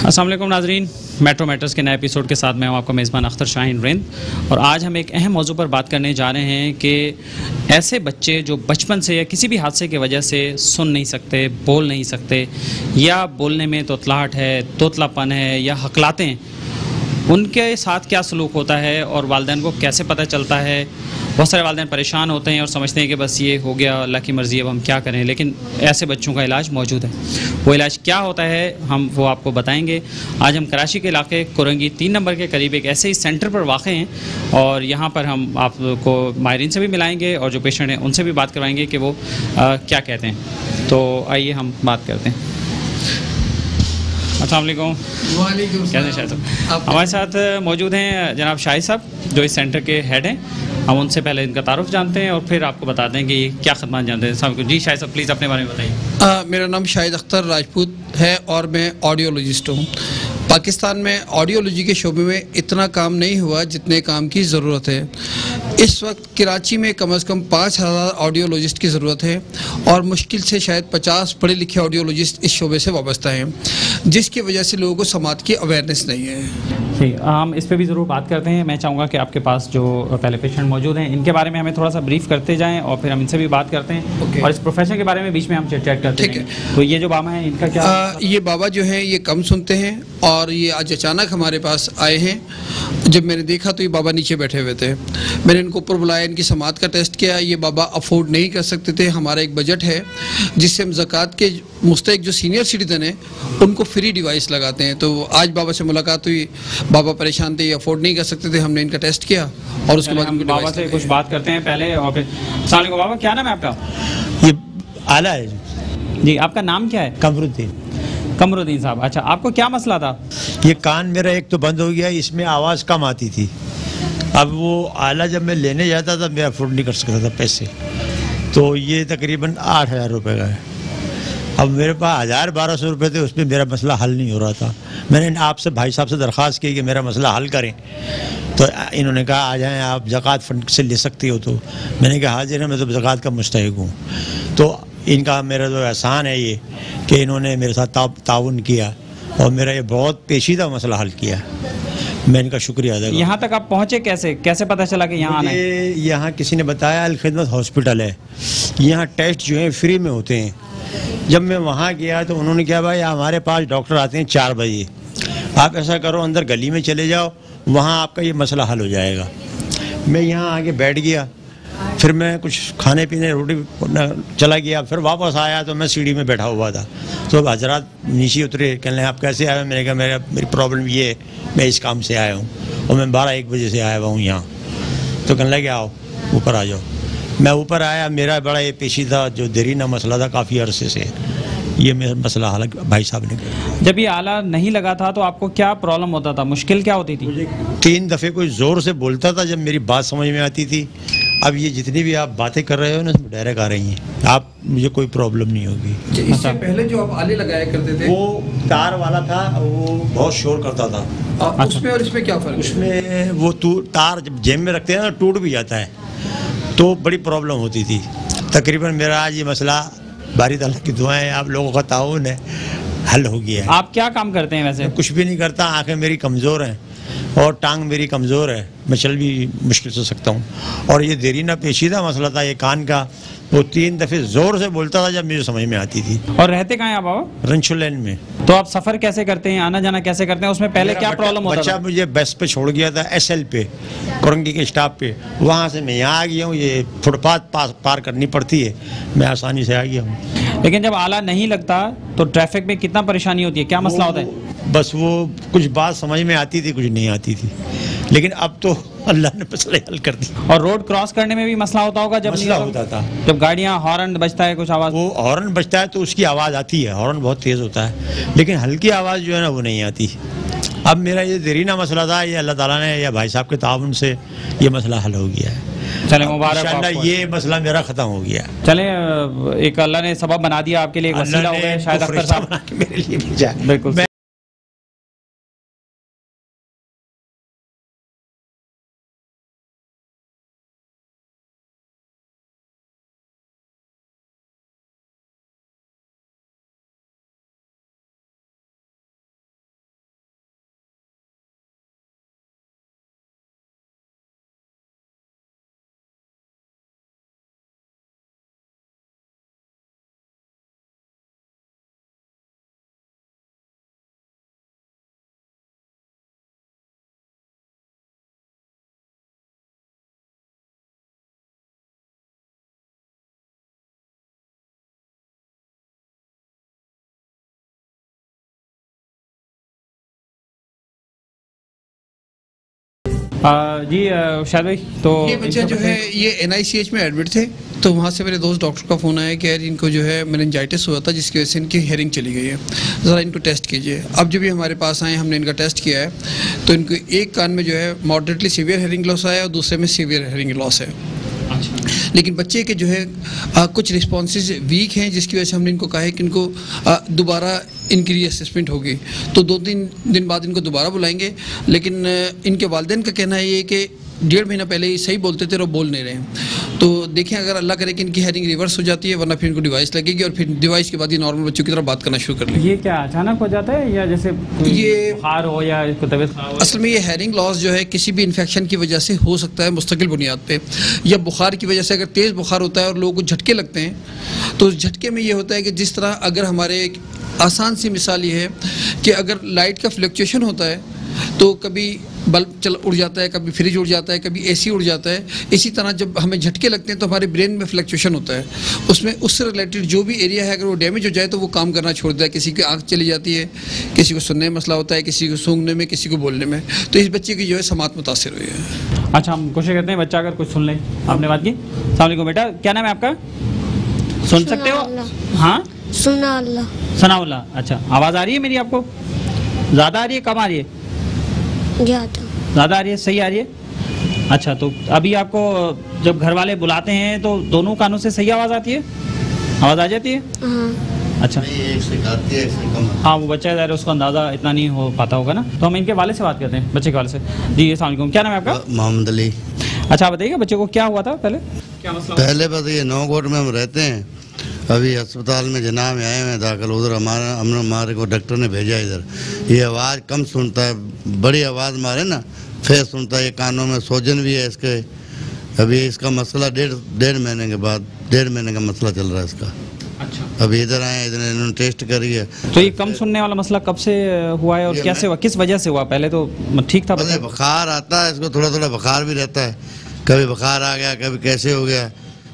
अस्सलाम वालेकुम नाजरीन, मेट्रो मैटर्स के नए एपिसोड के साथ मैं हूं आपका मेज़बान अख्तर शाहीन रिंद। और आज हम एक अहम मौजू पर बात करने जा रहे हैं कि ऐसे बच्चे जो बचपन से या किसी भी हादसे की वजह से सुन नहीं सकते, बोल नहीं सकते, या बोलने में तोतलाहट है, तोतलापन है या हकलाते हैं, उनके साथ क्या सलूक होता है और वालिदैन को कैसे पता चलता है। बहुत सारे वालिदैन परेशान होते हैं और समझते हैं कि बस ये हो गया, अल्लाह की मर्ज़ी, अब हम क्या करें। लेकिन ऐसे बच्चों का इलाज मौजूद है। वो इलाज क्या होता है हम वो आपको बताएंगे। आज हम कराची के इलाके कुरंगी 3 नंबर के करीब एक ऐसे ही सेंटर पर वाक़ हैं और यहाँ पर हम आपको माहिरीन से भी मिलाएंगे और जो पेशेंट हैं उनसे भी बात करवाएंगे कि वो क्या कहते हैं। तो आइए हम बात करते हैं। अस्सलाम वालेकुम। वालेकुम कैसे शाहिद साहब? हमारे साथ मौजूद हैं जनाब शाहिद साहब, जो इस सेंटर के हेड हैं। हम उनसे पहले इनका तारुफ जानते हैं और फिर आपको बताते हैं कि क्या खदमात जानते हैं। साहब जी, शाहिद साहब प्लीज़ अपने बारे में बताइए। मेरा नाम शाहिद अख्तर राजपूत है और मैं ऑडियोलॉजिस्ट हूँ। पाकिस्तान में ऑडियोलॉजी के शोबे में इतना काम नहीं हुआ जितने काम की ज़रूरत है। इस वक्त कराची में कम से कम 5,000 ऑडियोलॉजिस्ट की ज़रूरत है और मुश्किल से शायद 50 पढ़े लिखे ऑडियोलॉजिस्ट इस शोबे से वाबस्ता हैं, जिसकी वजह से लोगों को समाज की अवेयरनेस नहीं है। ठीक, हम इस पर भी ज़रूर बात करते हैं। मैं चाहूँगा कि आपके पास जो पहले पेशेंट मौजूद हैं इनके बारे में हमें थोड़ा सा ब्रीफ करते जाएं और फिर हम इनसे भी बात करते हैं। और इस प्रोफेशन के बारे में बीच में हम चैट करते हैं। तो ये जो बाबा हैं इनका क्या? ये बाबा जो हैं ये कम सुनते हैं और ये आज अचानक हमारे पास आए हैं। जब मैंने देखा तो ये बाबा नीचे बैठे हुए थे। मैंने इनको ऊपर बुलाया, इनकी समात का टेस्ट किया। ये बाबा अफोर्ड नहीं कर सकते थे। हमारा एक बजट है जिससे हम ज़कात के मुस्तहिक जो सीनियर सिटीजन हैं उनको फ्री डिवाइस लगाते हैं। तो आज बाबा से मुलाकात हुई, बाबा परेशान थे, ये अफोर्ड नहीं कर सकते थे। हमने इनका टेस्ट किया और उसके बाद हम बाबा से कुछ बात करते हैं पहले और फिर। अस्सलाम वालेकुम बाबा, क्या नाम है आपका? ये आला है जी, आपका नाम क्या है? कमरुद्दीन। कमरुद्दीन साहब, अच्छा आपको क्या मसला था? ये कान मेरा एक तो बंद हो गया, इसमें आवाज़ कम आती थी। अब वो आला जब मैं लेने जाता था मैं अफोर्ड नहीं कर सकता था पैसे, तो ये तकरीबन 8,000 रुपये का है। अब मेरे पास 1,000-1,200 रुपये थे, उसमें मेरा मसला हल नहीं हो रहा था। मैंने आपसे भाई साहब से दरख्वास्त की कि मेरा मसला हल करें, तो इन्होंने कहा आ जाएं आप, ज़कात फंड से ले सकती हो। तो मैंने कहा हाजिर है, मैं तो ज़कात का मुस्तहिक हूँ। तो इनका मेरा जो एहसान है ये कि इन्होंने मेरे साथ ताउन किया और मेरा ये बहुत पेचीदा मसला हल किया। मैं इनका शुक्रिया अदा करता हूं। यहाँ तक आप पहुँचे कैसे? कैसे पता चला कि यहाँ आना है? यहाँ किसी ने बताया, अल खिदमत हॉस्पिटल है, यहाँ टेस्ट जो है फ्री में होते हैं। जब मैं वहाँ गया तो उन्होंने कहा भाई हमारे पास डॉक्टर आते हैं 4 बजे, आप ऐसा करो अंदर गली में चले जाओ, वहाँ आपका ये मसला हल हो जाएगा। मैं यहाँ आके बैठ गया, फिर मैं कुछ खाने पीने रोटी चला गया, फिर वापस आया तो मैं सीढ़ी में बैठा हुआ था। तो हजरात नीचे उतरे, कहने आप कैसे आए? मैंने कहा मेरी प्रॉब्लम ये है, मैं इस काम से आया हूँ और मैं 12-1 बजे से आया हुआ हूँ यहाँ। तो कहने लगे आओ ऊपर आ जाओ। मैं ऊपर आया, मेरा बड़ा ये पेचीदा जो देरीना मसला था काफ़ी अरसे से, ये मेरा मसला हल भाई साहब ने किया। जब ये आला नहीं लगा था तो आपको क्या प्रॉब्लम होता था, मुश्किल क्या होती थी? मुझे 3 दफ़े कोई ज़ोर से बोलता था जब मेरी बात समझ में आती थी। अब ये जितनी भी आप बातें कर रहे हो ना उसमें डायरेक्ट आ रही हैं, आप मुझे कोई प्रॉब्लम नहीं होगी। इससे पहले जो आप आले लगाया करते थे वो तार वाला था, वो बहुत शोर करता था। उसमें और इसमें क्या फ़र्क? उसमें वो तार जब जेब में रखते हैं ना टूट भी जाता है, तो बड़ी प्रॉब्लम होती थी। तकरीबन मेरा आज ये मसला बारी ताला की दुआएं, आप लोगों का ताउन है, हल हो गया है। आप क्या काम करते हैं वैसे? कुछ भी नहीं करता, आंखें मेरी कमज़ोर हैं और टांग मेरी कमज़ोर है, मैं चल भी मुश्किल से सकता हूँ। और ये देरीना पेचीदा मसला था ये कान का, वो 3 दफ़े ज़ोर से बोलता था जब मुझे समझ में आती थी। और रहते कहाँ हैं आप बाबा? रंशुलैन में। तो आप सफ़र कैसे करते हैं, आना जाना कैसे करते हैं? उसमें पहले क्या प्रॉब्लम होता था? बच्चा मुझे बस पे छोड़ गया था SL पे, कुरंगी के स्टॉप पे, वहाँ से मैं यहाँ आ गया हूँ। ये फुटपाथ पार करनी पड़ती है, मैं आसानी से आ गया हूँ। लेकिन जब आला नहीं लगता तो ट्रैफिक में कितना परेशानी होती है, क्या मसला होता है? बस वो कुछ बात समझ में आती थी, कुछ नहीं आती थी, लेकिन अब तो अल्लाह ने मसले हल कर दी। और रोड क्रॉस करने में भी मसला होता होगा? जब मसला होता था जब गाड़ियाँ हॉर्न बजता है, कुछ आवाज़? वो हॉर्न बजता है तो उसकी आवाज़ आती है, हॉर्न बहुत तेज़ होता है, लेकिन हल्की आवाज़ जो है ना वो नहीं आती। अब मेरा ये देरीना मसला था, ये अल्लाह ताला ने या भाई साहब के ताउन से ये मसला हल हो गया है। चले मुबारक, इंशाअल्लाह ये मसला मेरा ख़त्म हो गया। चले, एक अल्लाह ने सबब बना दिया आपके लिए, एक वसीला हो गया शायद अख्तर साहब मेरे लिए भेजा। बिल्कुल। जी शायद भाई, तो ये बच्चा जो है ये NICH में एडमिट थे, तो वहाँ से मेरे दोस्त डॉक्टर का फ़ोन आया कि यार इनको जो है मेनिंजाइटिस हुआ था जिसकी वजह से इनकी हेयरिंग चली गई है, ज़रा इनको टेस्ट कीजिए। अब जब ये हमारे पास आए हमने इनका टेस्ट किया है तो इनको एक कान में जो है मॉडरेटली सीवियर हेयरिंग लॉस आया और दूसरे में सीवियर हेयरिंग लॉस है। लेकिन बच्चे के जो है कुछ रिस्पॉन्सेज वीक हैं, जिसकी वजह से हमने इनको कहा है कि इनको दोबारा इनकी रीअसेसमेंट होगी, तो 2-3 दिन बाद इनको दोबारा बुलाएंगे। लेकिन इनके वालिदैन का कहना है ये कि 1.5 महीना पहले ही सही बोलते थे और बोल नहीं रहे हैं। तो देखें अगर अल्लाह करे कि इनकी हेयरिंग रिवर्स हो जाती है, वरना फिर इनको डिवाइस लगेगी और फिर डिवाइस के बाद ये नॉर्मल बच्चों की तरह बात करना शुरू कर लेंगे। ये क्या अचानक हो जाता है या जैसे ये बुखार हो या तबीयत खराब हो? असल में ये हेयरिंग लॉस जो है किसी भी इन्फेक्शन की वजह से हो सकता है मुस्तकिल बुनियाद पे, या बुखार की वजह से। अगर तेज़ बुखार होता है और लोगों को झटके लगते हैं तो उस झटके में ये होता है कि जिस तरह अगर हमारे एक आसान सी मिसाल ये है कि अगर लाइट का फ्लक्चुएशन होता है तो कभी बल्ब उड़ जाता है, कभी फ्रिज उड़ जाता है, कभी AC उड़ जाता है। इसी तरह जब हमें झटके लगते हैं तो हमारे ब्रेन में फ्लक्चुएशन होता है, उसमें उससे रिलेटेड जो भी एरिया है अगर वो डैमेज हो जाए तो वो काम करना छोड़ देता है। किसी की आँख चली जाती है, किसी को सुनने में मसला होता है, किसी को सूंघने में, किसी को बोलने में। तो इस बच्चे की जो है समात मुतासिर हुई है। अच्छा, हम कोशिश करते हैं बच्चा अगर कुछ सुन ले। आपने बात की। अस्सलाम वालेकुम बेटा, क्या नाम है आपका? सुन सकते हो? हाँ, सनाउल्लाह। अच्छा, आवाज़ आ रही है मेरी आपको? ज़्यादा आ रही है, कम आ रही है? ज़्यादा आ रही है, सही आ रही है? अच्छा, तो अभी आपको जब घर वाले बुलाते हैं तो दोनों कानों से सही आवाज़ आती है? आवाज़ आ जाती है? अच्छा, हाँ, वो बच्चा ज़रा उसको अंदाज़ा इतना नहीं हो पाता होगा ना, तो हम इनके वाले से बात करते हैं, बच्चे के वाले से। जी अस्सलाम वालेकुम, क्या नाम है आपका? मोहम्मद अली। अच्छा, बताइएगा बच्चे को क्या हुआ था पहले, क्या मसला? पहले बस ये नौकोट में हम रहते हैं, अभी अस्पताल में जना में आए हैं दाखिल। उधर हमारे को डॉक्टर ने भेजा इधर। ये आवाज़ कम सुनता है, बड़ी आवाज़ मारे ना फिर सुनता है। ये कानों में सोजन भी है इसके। अभी इसका मसला डेढ़ महीने के बाद, 1.5 महीने का मसला चल रहा है इसका। अच्छा, अभी इधर आए, इधर इन्होंने टेस्ट करी है। तो ये कम सुनने वाला मसला कब से हुआ है और कैसे हुआ, किस वजह से हुआ? पहले तो ठीक था? पहले बुखार आता है इसको, थोड़ा थोड़ा बुखार भी रहता है, कभी बुखार आ गया, कभी कैसे हो गया,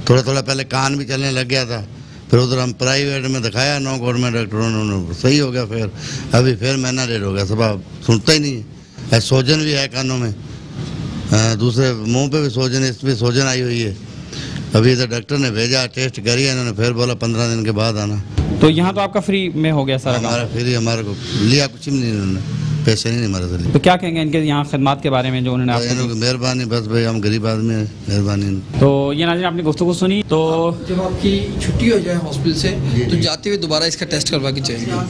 थोड़ा थोड़ा पहले कान भी चलने लग गया था। फिर उधर हम प्राइवेट में दिखाया, नौकोट में डॉक्टरों ने, सही हो गया। फिर अभी फिर महीना 1.5 हो गया, सब सुनता ही नहीं है। सोजन भी है कानों में, दूसरे मुंह पे भी सोजन, इस पर सोजन आई हुई है। अभी इधर डॉक्टर ने भेजा, टेस्ट करिए इन्होंने, फिर बोला 15 दिन के बाद आना। तो यहाँ तो आपका फ्री में हो गया सारा? हमारा फ्री, हमारे को लिया कुछ भी नहीं इन्होंने, पैसे नहीं हमारे से लिए। तो क्या कहेंगे इनके यहाँ खिदमत के बारे में जो उन्होंने आपको? मेहरबानी, बस भाई हम गरीब आदमी हैं, मेहरबानी। तो ये नाज़रीन आपने गुफ्तगू सुनी। तो जब आपकी छुट्टी हो जाए हॉस्पिटल से तो जाते हुए दोबारा इसका टेस्ट करवा के जाएंगे।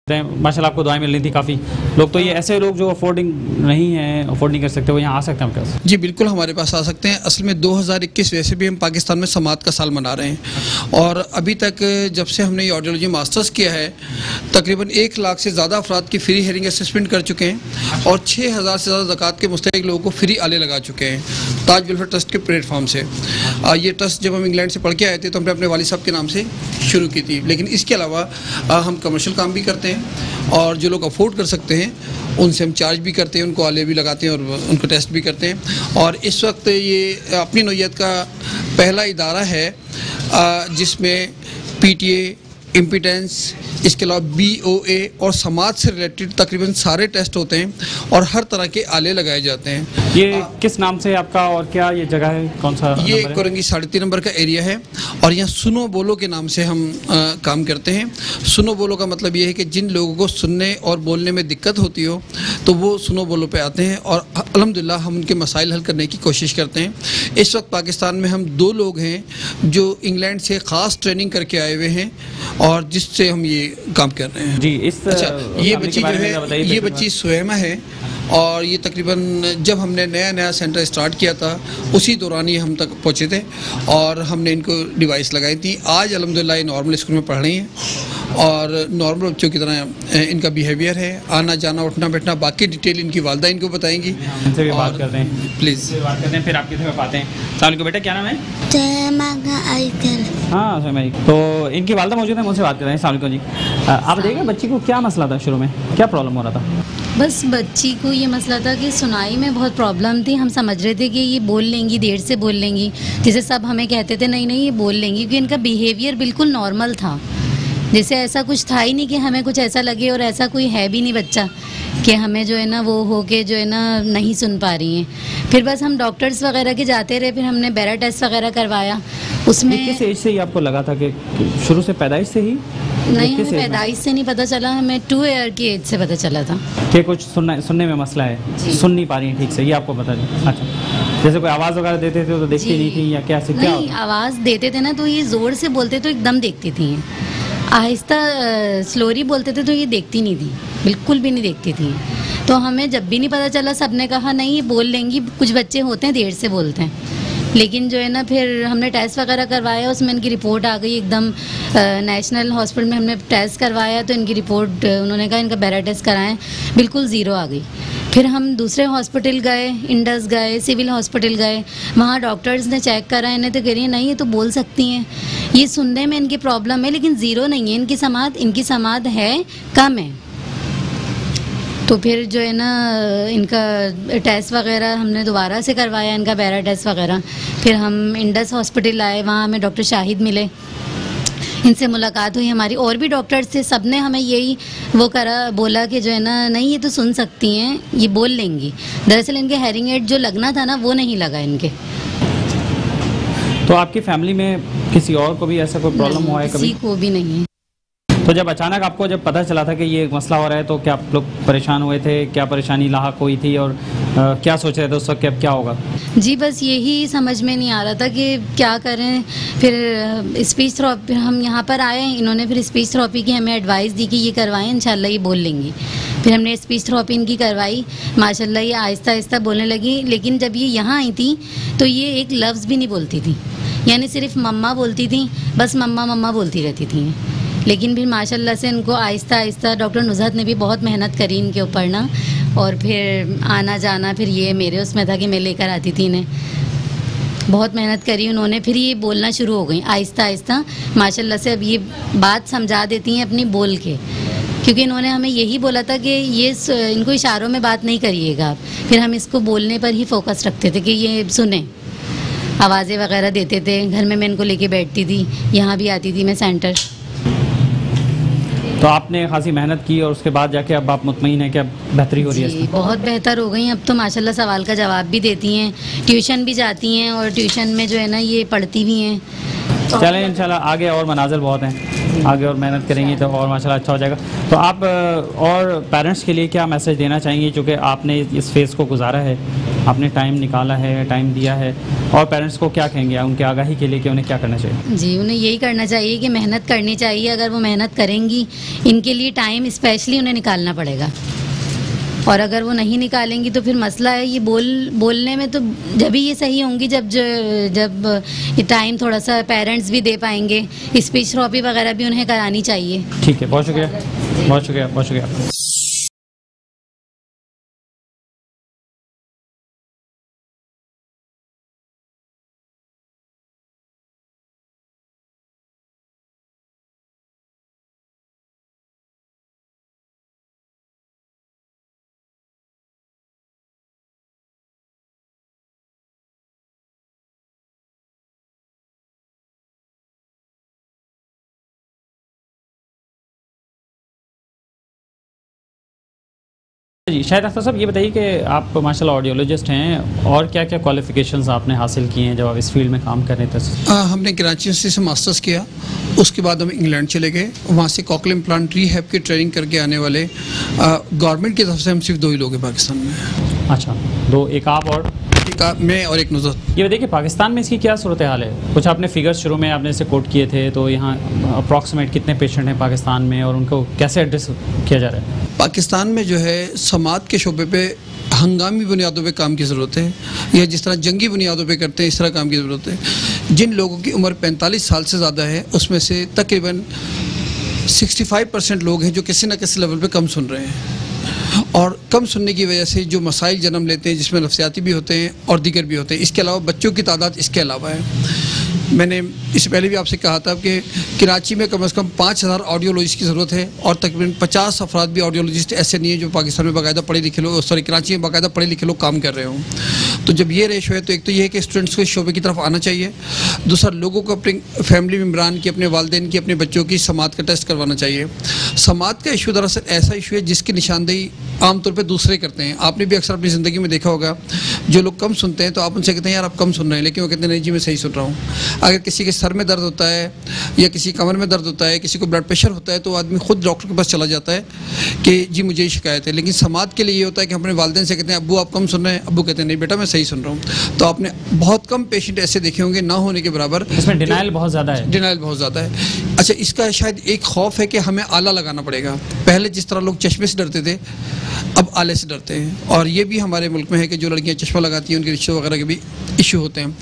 माशाल्लाह आपको दुआएं मिल रही थी काफ़ी। लोग तो ये ऐसे लोग जो अफोर्ड नहीं कर सकते, वो यहाँ आ सकते हैं आपके पास? जी बिल्कुल, हमारे पास आ सकते हैं। असल में 2021 वैसे भी हम पाकिस्तान में समात का साल मना रहे हैं, और अभी तक जब से हमने ये ऑडियोलॉजी मास्टर्स किया है तकरीबन 1 लाख से ज़्यादा अफराद की फ्री हेयरिंग असेसमेंट कर चुके हैं और 6000 से ज़्यादा ज़कात के मुस्तहिक लोगों को फ्री आले लगा चुके हैं ताज वेलफेयर ट्रस्ट के प्लेटफॉर्म से। ये ट्रस्ट जब हम इंग्लैंड से पढ़ के आए थे तो हमने अपने वालिद साहब के नाम से शुरू की थी, लेकिन इसके अलावा हम कमर्शियल काम भी करते हैं और जो लोग अफोर्ड कर सकते हैं उनसे हम चार्ज भी करते हैं, उनको आले भी लगाते हैं और उनको टेस्ट भी करते हैं। और इस वक्त ये अपनी नौइयत का पहला इदारा है जिसमें PTA, इम्पिटेंस, इसके अलावा BOA और समाज से रिलेटेड तकरीबन सारे टेस्ट होते हैं और हर तरह के आले लगाए जाते हैं। ये किस नाम से आपका, और क्या ये जगह है, कौन सा? ये कोरंगी 3.5 नंबर का एरिया है और यहाँ सुनो बोलो के नाम से हम काम करते हैं। सुनो बोलो का मतलब ये है कि जिन लोगों को सुनने और बोलने में दिक्कत होती हो तो वो सुनो बोलो पे आते हैं और अल्हम्दुलिल्लाह हम उनके मसाइल हल करने की कोशिश करते हैं। इस वक्त पाकिस्तान में हम 2 लोग हैं जो इंग्लैंड से ख़ास ट्रेनिंग करके आए हुए हैं और जिससे हम ये काम कर रहे हैं। जी, इस अच्छा, ये बच्ची जो है, ये बच्ची सुहैमा है और ये तकरीबन जब हमने नया सेंटर स्टार्ट किया था उसी दौरान ही हम तक पहुँचे थे और हमने इनको डिवाइस लगाई थी। आज अल्हम्दुलिल्लाह ये नॉर्मल स्कूल में पढ़ रही हैं और नॉर्मल बच्चों की तरह इनका बिहेवियर है, आना जाना उठना बैठना, बाकी डिटेल इनकी वालदा इनको बताएंगी। इनसे भी बात करते हैं, प्लीज़ बात करते हैं, फिर आपकी तरफ आते हैं। अस्सलाम वालेकुम बेटा, क्या नाम है? हाँ समय तो इनकी वालदा मौजूद है, मुझसे बात कर रहे हैं। अस्सलाम वालेकुम जी, आप देखिए बच्ची को क्या मसला था, शुरू में क्या प्रॉब्लम हो रहा था? बस बच्ची को ये मसला था कि सुनाई में बहुत प्रॉब्लम थी। हम समझ रहे थे कि ये बोल लेंगी, देर से बोल लेंगी, जैसे सब हमें कहते थे नहीं नहीं ये बोल लेंगी, क्योंकि इनका बिहेवियर बिल्कुल नॉर्मल था, जैसे ऐसा कुछ था ही नहीं कि हमें कुछ ऐसा लगे, और ऐसा कोई है भी नहीं बच्चा कि हमें जो है ना वो हो के जो है ना नहीं सुन पा रही हैं। फिर बस हम डॉक्टर्स वगैरह के जाते रहे, फिर हमने बेरा टेस्ट वगैरह करवाया। उसमें किस एज से ही आपको लगा था कि शुरू से पैदाइश से ही? नहीं, हमें पैदाइश से नहीं पता चला, हमें 2 ईयर की एज से पता चला था कि कुछ सुनने में मसला है, सुन नहीं पा रही है ठीक से, ये आपको पता चला? अच्छा, जैसे कोई आवाज़ वगैरह देते थे तो देखती नहीं थी या क्या से क्या? नहीं, आवाज़ देते थे ना तो ये ज़ोर से बोलते तो एकदम देखती थी, आहिस्ता स्लोरी बोलते थे तो ये देखती नहीं थी, बिल्कुल भी नहीं देखती थी। तो हमें जब भी नहीं पता चला, सबने कहा नहीं ये बोल लेंगी, कुछ बच्चे होते हैं देर से बोलते हैं, लेकिन जो है ना फिर हमने टेस्ट वगैरह करवाया, उसमें इनकी रिपोर्ट आ गई एकदम। नेशनल हॉस्पिटल में हमने टेस्ट करवाया तो इनकी रिपोर्ट उन्होंने कहा इनका बेरा टेस्ट कराएं, बिल्कुल ज़ीरो आ गई। फिर हम दूसरे हॉस्पिटल गए, इंडस गए, सिविल हॉस्पिटल गए, वहाँ डॉक्टर्स ने चेक करा इन्हें तो कह रही है नहीं ये तो बोल सकती हैं, ये सुनने में इनकी प्रॉब्लम है लेकिन ज़ीरो नहीं है, इनकी समाध है, कम है। तो फिर जो है ना इनका टेस्ट वगैरह हमने दोबारा से करवाया, इनका बेरा टेस्ट वगैरह। फिर हम इंडस हॉस्पिटल आए, वहाँ हमें डॉक्टर शाहिद मिले, इनसे मुलाकात हुई हमारी, और भी डॉक्टर्स थे, सब ने हमें यही वो बोला कि जो है ना नहीं ये तो सुन सकती हैं, ये बोल लेंगी। दरअसल इनके हेयरिंग एड जो लगना था ना वो नहीं लगा इनके। तो आपकी फैमिली में किसी और को भी ऐसा कोई प्रॉब्लम हुआ है कभी? किसी को भी नहीं है। तो जब अचानक आपको जब पता चला था कि ये मसला हो रहा है तो क्या आप लोग परेशान हुए थे, क्या परेशानी लाहक हुई थी, और क्या सोच रहे थे उस वक्त कि अब क्या होगा? जी बस यही समझ में नहीं आ रहा था कि क्या करें। फिर स्पीच थेरेपी हम यहाँ पर आए, इन्होंने फिर स्पीच थेरेपी की हमें एडवाइस दी कि ये करवाएं, इंशाल्लाह ये बोल लेंगी। फिर हमने स्पीच थेरेपी इनकी करवाई, माशाल्लाह ये आहिस्ता आहिस्ता बोलने लगी। लेकिन जब ये यहाँ आई थी तो ये एक लफ्ज़ भी नहीं बोलती थी, यानी सिर्फ मम्मा बोलती थी, बस मम्मा मम्मा बोलती रहती थी। लेकिन फिर माशाल्लाह से इनको आहिस्ता आहिस्ता डॉक्टर नुज़हत ने भी बहुत मेहनत करी इनके ऊपर ना, और फिर आना जाना, फिर ये मेरे उसमें था कि मैं लेकर आती थी इन्हें, बहुत मेहनत करी उन्होंने। फिर ये बोलना शुरू हो गई आहिस्ता आहिस्ता माशाल्लाह से। अब ये बात समझा देती हैं अपनी बोल के, क्योंकि इन्होंने हमें यही बोला था कि ये इनको इशारों में बात नहीं करिएगा आप। फिर हम इसको बोलने पर ही फोकस रखते थे कि ये सुने, आवाज़ें वगैरह देते थे। घर में मैं इनको लेके बैठती थी, यहाँ भी आती थी मैं सेंटर। तो आपने खासी मेहनत की और उसके बाद जाके अब आप मुतमईन हैं कि अब बेहतरी हो रही है? जी बहुत बेहतर हो गई। अब तो माशाल्लाह सवाल का जवाब भी देती हैं, ट्यूशन भी जाती हैं, और ट्यूशन में जो है ना ये पढ़ती भी हैं। चलें इंशाल्लाह आगे और मनाज़िल बहुत हैं, आगे और मेहनत करेंगी तो और माशाल्लाह अच्छा हो जाएगा। तो आप और पेरेंट्स के लिए क्या मैसेज देना चाहेंगी, चूँकि आपने इस फेज़ को गुजारा है, आपने टाइम निकाला है, टाइम दिया है, और पेरेंट्स को क्या कहेंगे उनके आगाही के लिए कि उन्हें क्या करना चाहिए? जी उन्हें यही करना चाहिए कि मेहनत करनी चाहिए। अगर वो मेहनत करेंगी, इनके लिए टाइम स्पेशली उन्हें निकालना पड़ेगा, और अगर वो नहीं निकालेंगी तो फिर मसला है ये बोलने में। तो जब ही ये सही होंगी जब ये टाइम थोड़ा सा पेरेंट्स भी दे पाएंगे। स्पीच थेरेपी वगैरह भी उन्हें करानी चाहिए। ठीक है, बहुत शुक्रिया, बहुत शुक्रिया, बहुत शुक्रिया। जी शाहिद अख्तर साहब, ये बताइए कि आप माशाल्लाह ऑडियोलॉजिस्ट हैं, और क्या क्या क्वालिफ़िकेशंस आपने हासिल की हैं जब आप इस फील्ड में काम कर रहे थे? हमने कराची से मास्टर्स किया, उसके बाद हम इंग्लैंड चले गए, वहाँ से कॉकलिंग प्लांट रीहैब की ट्रेनिंग करके आने वाले गवर्नमेंट की तरफ से हम सिर्फ 2 ही लोग हैं पाकिस्तान में। अच्छा, 2, एक आप और मैं और एक नुज़हत। ये देखिए पाकिस्तान में इसकी क्या सूरत हाल है? कुछ आपने फिगर्स शुरू में आपने इसे कोट किए थे, तो यहाँ अप्रॉक्सीमेट कितने पेशेंट हैं पाकिस्तान में और उनको कैसे एड्रेस किया जा रहा है? पाकिस्तान में जो है समात के शोबे पे हंगामी बुनियादों पे काम की ज़रूरत है, या जिस तरह जंगी बुनियादों पे करते हैं इस तरह काम की ज़रूरत है। जिन लोगों की उम्र 45 साल से ज़्यादा है उसमें से तकरीबन 65% लोग हैं जो किसी न किसी लेवल पे कम सुन रहे हैं, और कम सुनने की वजह से जो मसाइल जन्म लेते हैं जिसमें नफ्सियाती भी होते हैं और दीगर भी होते हैं। इसके अलावा बच्चों की तादाद इसके अलावा है। मैंने इससे पहले भी आपसे कहा था कि कराची में कम से कम 5000 ऑडियोलॉजिस्ट की ज़रूरत है, और तकरीबन 50 अफराद भी ऑडियोलॉजिस्ट ऐसे नहीं है जो पाकिस्तान में बाकायदा पढ़े लिखे लोग, कराची में बाकायदा पढ़े लिखे लोग काम कर रहे हों। तो जब ये रेशो है तो एक तो ये है कि स्टूडेंट्स को इस शोबे की तरफ आना चाहिए, दूसरा लोगों को अपने फैमिली मेम्बरान की, अपने वालिदैन की, अपने बच्चों की समात का टेस्ट करवाना चाहिए। समात का इशू दरअसल ऐसा इशू है जिसकी निशानदेही आमतौर पर दूसरे करते हैं। आपने भी अक्सर अपनी ज़िंदगी में देखा होगा, जो लोग कम सुनते हैं तो आप उनसे कहते हैं यार आप कम सुन रहे हैं, लेकिन वो कहते हैं नहीं जी मैं सही सुन रहा हूँ। अगर किसी के सर में दर्द होता है या किसी कमर में दर्द होता है, किसी को ब्लड प्रेशर होता है, तो आदमी खुद डॉक्टर के पास चला जाता है कि जी मुझे ये शिकायत है। लेकिन समात के लिए ये होता है कि हम अपने वालिदैन से कहते हैं अब्बू आप कम सुन रहे हैं, अब्बू कहते हैं नहीं बेटा मैं सही सुन रहा हूँ। तो आपने बहुत कम पेशेंट ऐसे देखे होंगे ना होने के बराबर। इसमें डिनाइल बहुत ज़्यादा है। डिनाइल बहुत ज़्यादा है। अच्छा, इसका शायद एक खौफ है कि हमें आला लगाना पड़ेगा। पहले जिस तरह लोग चश्मे से डरते थे, अब आले से डरते हैं। और ये भी हमारे मुल्क में है कि जो लड़कियां चश्मा लगाती हैं उनके रिश्ते वगैरह के भी इशू होते हैं।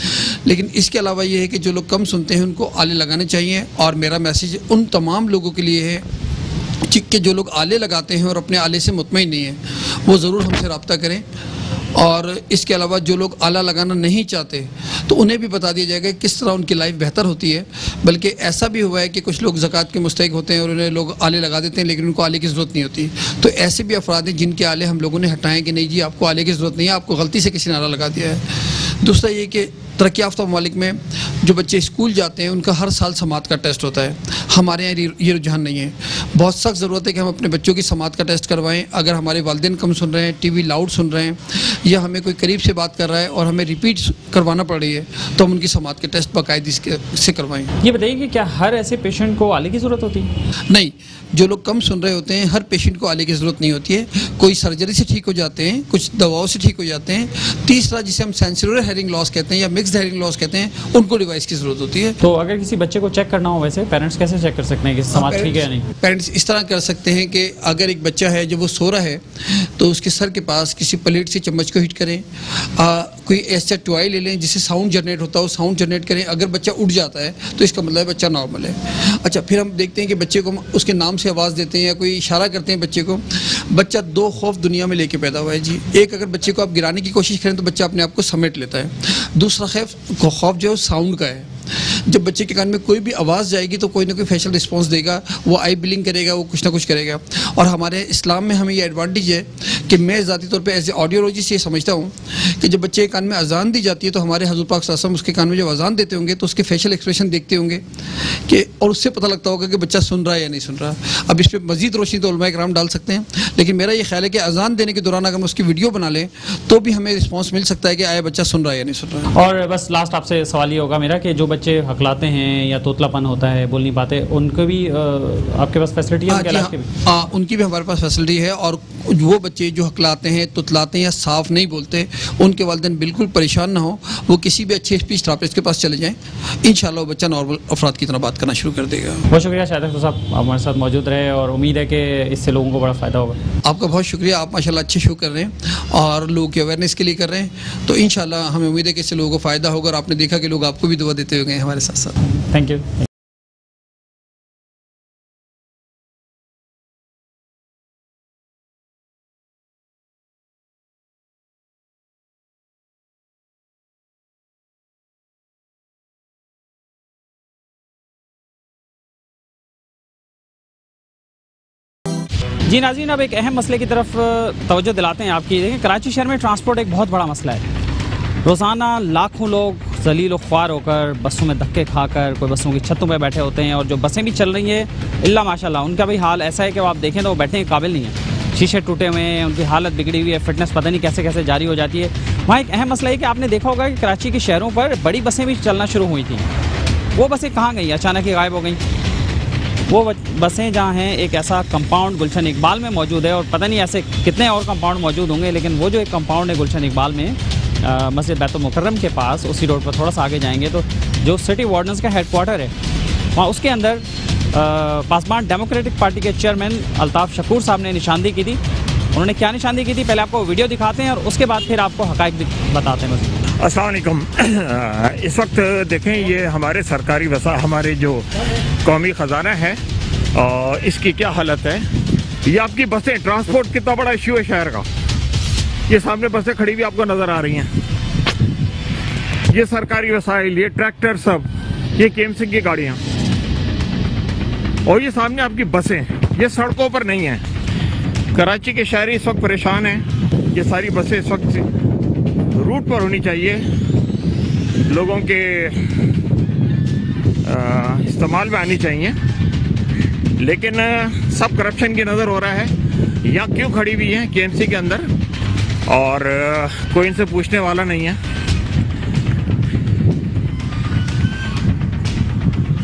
लेकिन इसके अलावा ये है कि जो लोग कम सुनते हैं उनको आले लगाने चाहिए। और मेरा मैसेज उन तमाम लोगों के लिए है कि जो लोग आले लगाते हैं और अपने आले से मुतमईन नहीं है, वो ज़रूर हमसे रब्ता करें। और इसके अलावा जो लोग आला लगाना नहीं चाहते तो उन्हें भी बता दिया जाएगा किस तरह उनकी लाइफ बेहतर होती है। बल्कि ऐसा भी हुआ है कि कुछ लोग ज़कात के मुस्तहिक होते हैं और उन्हें लोग आले लगा देते हैं, लेकिन उनको आले की ज़रूरत नहीं होती। तो ऐसे भी अफराद हैं जिनके आले हम लोगों ने हटाएं कि नहीं जी आपको आले की ज़रूरत नहीं है, आपको गलती से किसी ने आला लगा दिया है। दूसरा ये कि तरक्की याफ्ता ममालिक में जो बच्चे स्कूल जाते हैं उनका हर साल समात का टेस्ट होता है। हमारे यहाँ ये रुझान नहीं है। बहुत सख्त ज़रूरत है कि हम अपने बच्चों की समात का टेस्ट करवाएं। अगर हमारे वालिदैन कम सुन रहे हैं, टीवी लाउड सुन रहे हैं, या हमें कोई करीब से बात कर रहा है और हमें रिपीट करवाना पड़ रही है, तो हम उनकी समात के टेस्ट बाकायदगी से करवाएं। ये बताइए कि क्या हर ऐसे पेशेंट को आले की ज़रूरत होती है? नहीं, जो लोग कम सुन रहे होते हैं हर पेशेंट को आले की ज़रूरत नहीं होती है। कोई सर्जरी से ठीक हो जाते हैं, कुछ दवाओं से ठीक हो जाते हैं। तीसरा जिसे हम सेंसुरल हेयरिंग लॉस कहते हैं या मिक्स्ड हेयरिंग लॉस कहते हैं, उनको डिवाइस की ज़रूरत होती है। तो अगर किसी बच्चे को चेक करना हो, वैसे पेरेंट्स कैसे चेक कर सकते हैं कि समाज ठीक है या नहीं? पेरेंट्स इस तरह कर सकते हैं कि अगर एक बच्चा है जब वो सो रहा है तो उसके सर के पास किसी प्लेट से चम्मच को हिट करें, कोई ऐसा टॉय ले लें जिससे साउंड जनरेट होता है, वो साउंड जनरेट करें। अगर बच्चा उठ जाता है तो इसका मतलब बच्चा नॉर्मल है। अच्छा, फिर हम देखते हैं कि बच्चे को उसके नाम से आवाज़ देते हैं या कोई इशारा करते हैं बच्चे को। बच्चा दो खौफ दुनिया में लेके पैदा हुआ है जी। एक, अगर बच्चे को आप गिराने की कोशिश करें तो बच्चा अपने आप को समेट लेता है। दूसरा खौफ जो है साउंड का है। जब बच्चे के कान में कोई भी आवाज़ जाएगी तो कोई ना कोई फेशियल रिस्पॉन्स देगा, वो आई ब्लिंक करेगा, वो कुछ ना कुछ करेगा। और हमारे इस्लाम में हमें ये एडवांटेज है कि मैं ज़ाती तौर पे एज ए ऑडियोलॉजिस्ट ये समझता हूँ कि जब बच्चे के कान में अजान दी जाती है तो हमारे हज़ूर पाक सल्लल्लाहु अलैहि वसल्लम उसके कान में जब अजान देते होंगे तो उसके फेशियल एक्सप्रेशन देखते होंगे कि, और उससे पता लगता होगा कि बच्चा सुन रहा है या नहीं सुन रहा। अब इस पर मज़ीद रोशनी तो उलमा इकराम डाल सकते हैं, लेकिन मेरा ये ख्याल है कि अजान देने के दौरान अगर हम उसकी वीडियो बना लें तो भी हमें रिस्पॉन्स मिल सकता है कि आया बच्चा सुन रहा है या नहीं सुन रहा है। और बस लास्ट आपसे सवाल ये होगा मेरा कि जो बच्चे हकलाते हैं या तोतलापन होता है, बोल नहीं पाते, उनको भी आपके पास फैसिलिटी है? उनकी भी हमारे पास फैसिलिटी है। और वो बच्चे जो हकलाते हैं, तुतलाते हैं या साफ़ नहीं बोलते, उनके वालिदैन बिल्कुल परेशान ना हो, वो किसी भी अच्छे स्पीच थेरेपिस्ट के पास चले जाएं। इंशाल्लाह वो बच्चा नॉर्मल अफराद की तरह बात करना शुरू कर देगा। बहुत शुक्रिया शाहिद अख्तर साहब, आप हमारे साथ मौजूद रहे और उम्मीद है कि इससे लोगों को बड़ा फ़ायदा होगा। आपका बहुत शुक्रिया। आप माशाल्लाह अच्छे शो कर रहे हैं और लोगों की अवेयरनेस के लिए कर रहे हैं, तो इंशाल्लाह हमें उम्मीद है कि इससे लोगों को फ़ायदा होगा। और आपने देखा कि लोग आपको भी दुआ देते हुए गए हमारे साथ साथ। Thank you. जी नाज़रीन, अब एक अहम मसले की तरफ तवज्जो दिलाते हैं आपकी। देखिए, कराची शहर में ट्रांसपोर्ट एक बहुत बड़ा मसला है। रोज़ाना लाखों लोग ज़लील ख्वार होकर बसों में धक्के खाकर कोई बसों की छतों पर बैठे होते हैं, और जो बसें भी चल रही हैं इल्ला माशाल्लाह उनका भी हाल ऐसा है कि आप देखें तो वो बैठने के काबिल नहीं है। शीशे टूटे हुए हैं, उनकी हालत बिगड़ी हुई है, फिटनेस पता नहीं कैसे कैसे जारी हो जाती है। वहाँ एक अहम मसला है कि आपने देखा होगा कि कराची के शहरों पर बड़ी बसें भी चलना शुरू हुई थी। वो बसें कहाँ गई? अचानक ही गायब हो गई। वो बसें जहाँ हैं, एक ऐसा कंपाउंड गुलशन इकबाल में मौजूद है, और पता नहीं ऐसे कितने और कंपाउंड मौजूद होंगे, लेकिन वो जो एक कंपाउंड है गुलशन इकबाल में मस्जिद बैतुल मुकर्रम के पास, उसी रोड पर थोड़ा सा आगे जाएंगे तो जो सिटी वार्डन्स का हेडक्वार्टर है वहाँ, उसके अंदर पासबान डेमोक्रेटिक पार्टी के चेयरमैन अल्ताफ़ शकूर साहब ने निशानदेही की थी। उन्होंने क्या निशानदेही की थी, पहले आपको वीडियो दिखाते हैं और उसके बाद फिर आपको हक़ाइक़ भी बताते हैं। अस्सलाम वालेकुम। इस वक्त देखें, ये हमारे सरकारी वसा, हमारे जो कौमी ख़जाना है, इसकी क्या हालत है। ये आपकी बसें, ट्रांसपोर्ट कितना बड़ा इश्यू है शहर का। ये सामने बसें खड़ी हुई आपको नजर आ रही हैं, ये सरकारी वसाइल, ये ट्रैक्टर, सब ये केएमसी की गाड़ियां, और ये सामने आपकी बसें, ये सड़कों पर नहीं है। कराची के शहरी इस वक्त परेशान हैं। ये सारी बसें इस वक्त रूट पर होनी चाहिए, लोगों के इस्तेमाल में आनी चाहिए, लेकिन सब करप्शन की नज़र हो रहा है। यहाँ क्यों खड़ी हुई है केएमसी के अंदर, और कोई इनसे पूछने वाला नहीं है।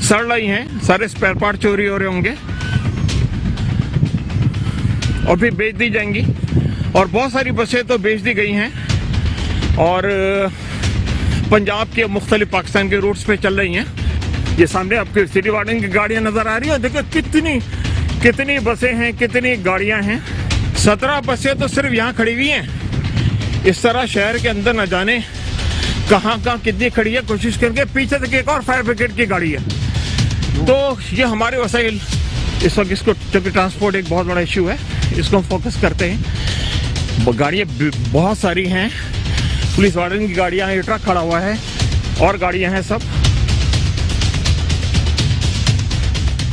सड़ रही हैं, सारे स्पेयर पार्ट चोरी हो रहे होंगे और फिर बेच दी जाएंगी, और बहुत सारी बसें तो बेच दी गई हैं और पंजाब के मुख्तलिफ पाकिस्तान के रूट्स पे चल रही हैं। ये सामने आपके सिटी वार्डन की गाड़ियां नज़र आ रही हैं। देखो कितनी बसें हैं, कितनी गाड़ियां हैं। 17 बसें तो सिर्फ यहाँ खड़ी हुई हैं। इस तरह शहर के अंदर न जाने कहाँ कितनी खड़ी है। कोशिश करके पीछे तक एक और फायर ब्रिगेड की गाड़ी है। तो ये हमारे वसाइल इस वक्त, इसको चूँकि ट्रांसपोर्ट एक बहुत बड़ा इशू है, इसको हम फोकस करते हैं। गाड़ियाँ बहुत सारी हैं, पुलिस वार्डन की गाड़ियाँ हैं, ट्रक खड़ा हुआ है और गाड़ियाँ हैं सब।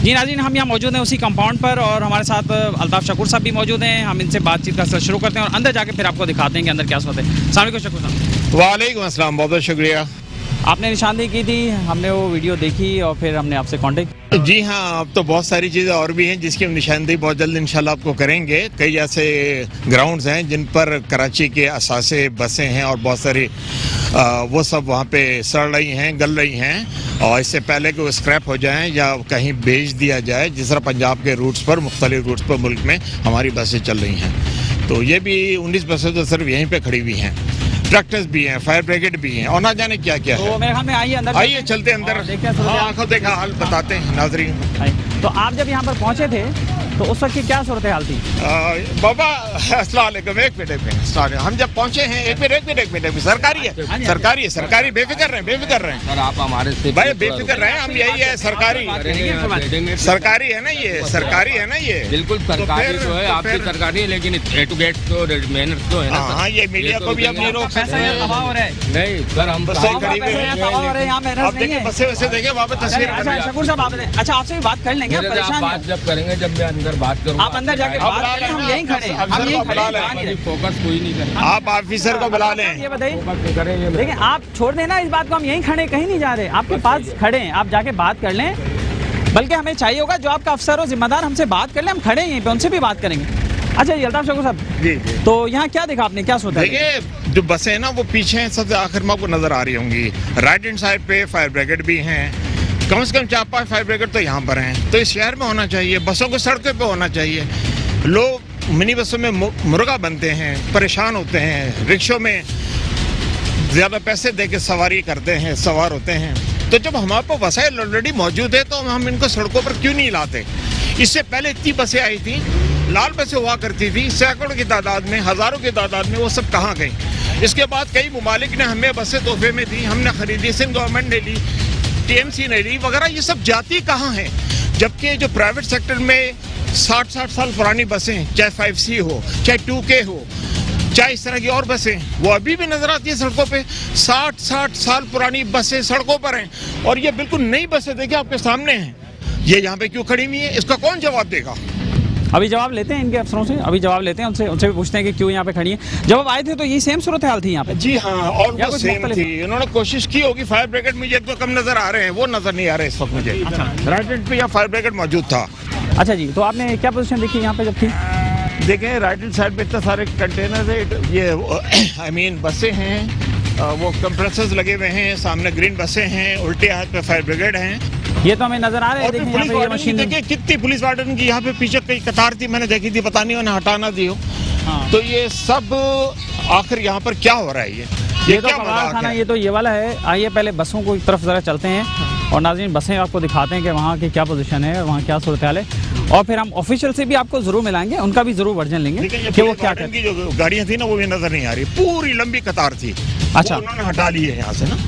जी नाज़रीन, हम यहाँ मौजूद हैं उसी कंपाउंड पर, और हमारे साथ अल्ताफ़ शकूर साहब भी मौजूद हैं। हम इनसे बातचीत का सिलसिला शुरू करते हैं और अंदर जाके फिर आपको दिखाते हैं कि अंदर क्या सोते हैं। अस्सलाम वालेकुम शकूर साहब। वालेकुम अस्सलाम, बहुत बहुत शुक्रिया। आपने निशानदेही की थी, हमने वो वीडियो देखी और फिर हमने आपसे कांटेक्ट। जी हाँ, अब तो बहुत सारी चीज़ें और भी हैं जिसकी हम निशानदेही बहुत जल्द इंशाल्लाह आपको करेंगे। कई ऐसे ग्राउंड्स हैं जिन पर कराची के असासे बसें हैं और बहुत सारी वो सब वहाँ पे सड़ रही हैं, गल रही हैं, और इससे पहले कि वो स्क्रैप हो जाएं या कहीं बेच दिया जाए, जिस तरह पंजाब के रूट्स पर, मुख्तलिफ रूट्स पर मुल्क में हमारी बसें चल रही हैं। तो ये भी 19 बसें तो सिर्फ यहीं पर खड़ी हुई हैं। ट्रैक्टर्स भी हैं, फायर ब्रिगेड भी हैं, और ना जाने क्या क्या है। तो मेरे ख्याल में आइए अंदर, आइए चलते अंदर, आंखों देखा हाल बताते हैं नाज़रीन। तो आप जब यहाँ पर पहुँचे थे तो उस वक्त की क्या सूरत हाल थी? बाबा अस्सलाम वालेकुम, एक मिनट, हम जब पहुँचे हैं, एक मिनट, सरकारी है, सरकारी, बेफिक्र रहें सर, आप हमारे से भाई बेफिक्र रहें, हम यही है, सरकारी है ना ये, सरकारी है ना ये, बिल्कुल सरकारी तो है, आपकी सरकारी है, लेकिन ए टू गेट तो मेहनत तो है ना। हाँ, ये मीडिया को भी अब ये लोग नहीं सर, हम बसें वैसे देखे वहाँ पे तस्वीर। शकूर साहब, अच्छा आपसे भी बात कर लेंगे, बात जब करेंगे, जब मैं अंदर बात करूँगा, आप अंदर जाके बात करें, हम यहीं खड़े, फोकस कोई नहीं करना। आप ऑफिसर को बुला लें। ये बताइए, देखिए आप छोड़ देना इस बात को, हम यहीं खड़े, कहीं नहीं जा रहे, आपके पास खड़े हैं, आप जाके बात कर लें। बल्कि हमें चाहिए होगा जो आपका अफसर हो, जिम्मेदार, हमसे बात कर ले, हम खड़े हैं यहीं पे, उनसे भी बात करेंगे। अच्छा जी, अल्ताफ शकूर साहब जी, तो यहाँ क्या देखा आपने, क्या सोचा? देखिए जो बसें हैं ना वो पीछे हैं, सबसे आखिर में आपको नजर आ रही होंगी। राइट हैंड साइड पे फायर ब्रिगेड भी हैं, कम से कम 4-5 फायर ब्रिगेड तो यहाँ पर हैं। तो इस शहर में होना चाहिए, बसों को सड़कों पे होना चाहिए। लोग मिनी बसों में मुर्गा बनते हैं, परेशान होते हैं, रिक्शों में ज़्यादा पैसे दे के सवारी करते हैं, सवार होते हैं। तो जब हमारे पास वसाइल ऑलरेडी मौजूद है तो हम इनको सड़कों पर क्यों नहीं लाते? इससे पहले इतनी बसें आई थी, लाल बसें हुआ करती थी, सैकड़ों की तादाद में, हज़ारों की तादाद में, वो सब कहाँ गई? इसके बाद कई ममालिक ने हमें बसें तोहफे में दी, हमने खरीदी, सिंध गवर्नमेंट ने ली, टीएमसी ने ली वगैरह, ये सब जाती कहाँ हैं? जबकि जो प्राइवेट सेक्टर में 60 साल पुरानी बसें, चाहे 5C हो, चाहे 2K हो, चाहे इस तरह की और बसें, वो अभी भी नजर आती है सड़कों पे। 60 साल पुरानी बसें सड़कों पर हैं, और ये बिल्कुल नई बसें देखिए आपके सामने हैं। ये यहाँ पे क्यों खड़ी हुई है, इसका कौन जवाब देगा? अभी जवाब लेते हैं इनके अफसरों से, अभी जवाब लेते हैं उनसे भी पूछते हैं कि क्यों यहाँ पे खड़ी है। जब आए थे तो ये सेम सूरत हाल थी यहाँ पे? जी हाँ, और वो सेम थी। उन्होंने कोशिश की होगी, फायर ब्रिगेड मुझे एक दो कम नजर आ रहे हैं, वो नजर नहीं आ रहे इस वक्त मुझे। राइट हैंड पे या फायर ब्रिगेड मौजूद था। अच्छा जी, तो आपने क्या पोजीशन देखी यहाँ पे जब थी? देखें राइट हैंड साइड पे इतने सारे कंटेनर है, ये आई मीन बसें हैं, वो कंप्रेसर्स लगे हुए हैं, सामने ग्रीन बसें हैं, उल्टे हाथ पे फायर ब्रिगेड हैं। ये तो हमें नजर आ रहे हैं। देखिए कितनी पुलिस वार्डन की यहाँ पे पीछे कई कतार थी, मैंने देखी थी, पता नहीं उन्हें हटाना दी हो। हाँ। तो ये सब आखिर यहाँ पर क्या हो रहा है? ये तो खाना, ये तो ये वाला है। आइए पहले बसों को एक तरफ जरा चलते हैं और नाज़रीन बसें आपको दिखाते हैं कि वहाँ की क्या पोजीशन है, वहाँ क्या सूरत हाल है, और फिर हम ऑफिशियल से भी आपको जरूर मिलाएंगे, उनका भी जरूर वर्जन लेंगे कि वो क्या कहते हैं। जो गाड़ियाँ थी ना वो भी नजर नहीं आ रही, पूरी लंबी कतार थी। अच्छा, उन्होंने हटा ली है यहाँ से ना।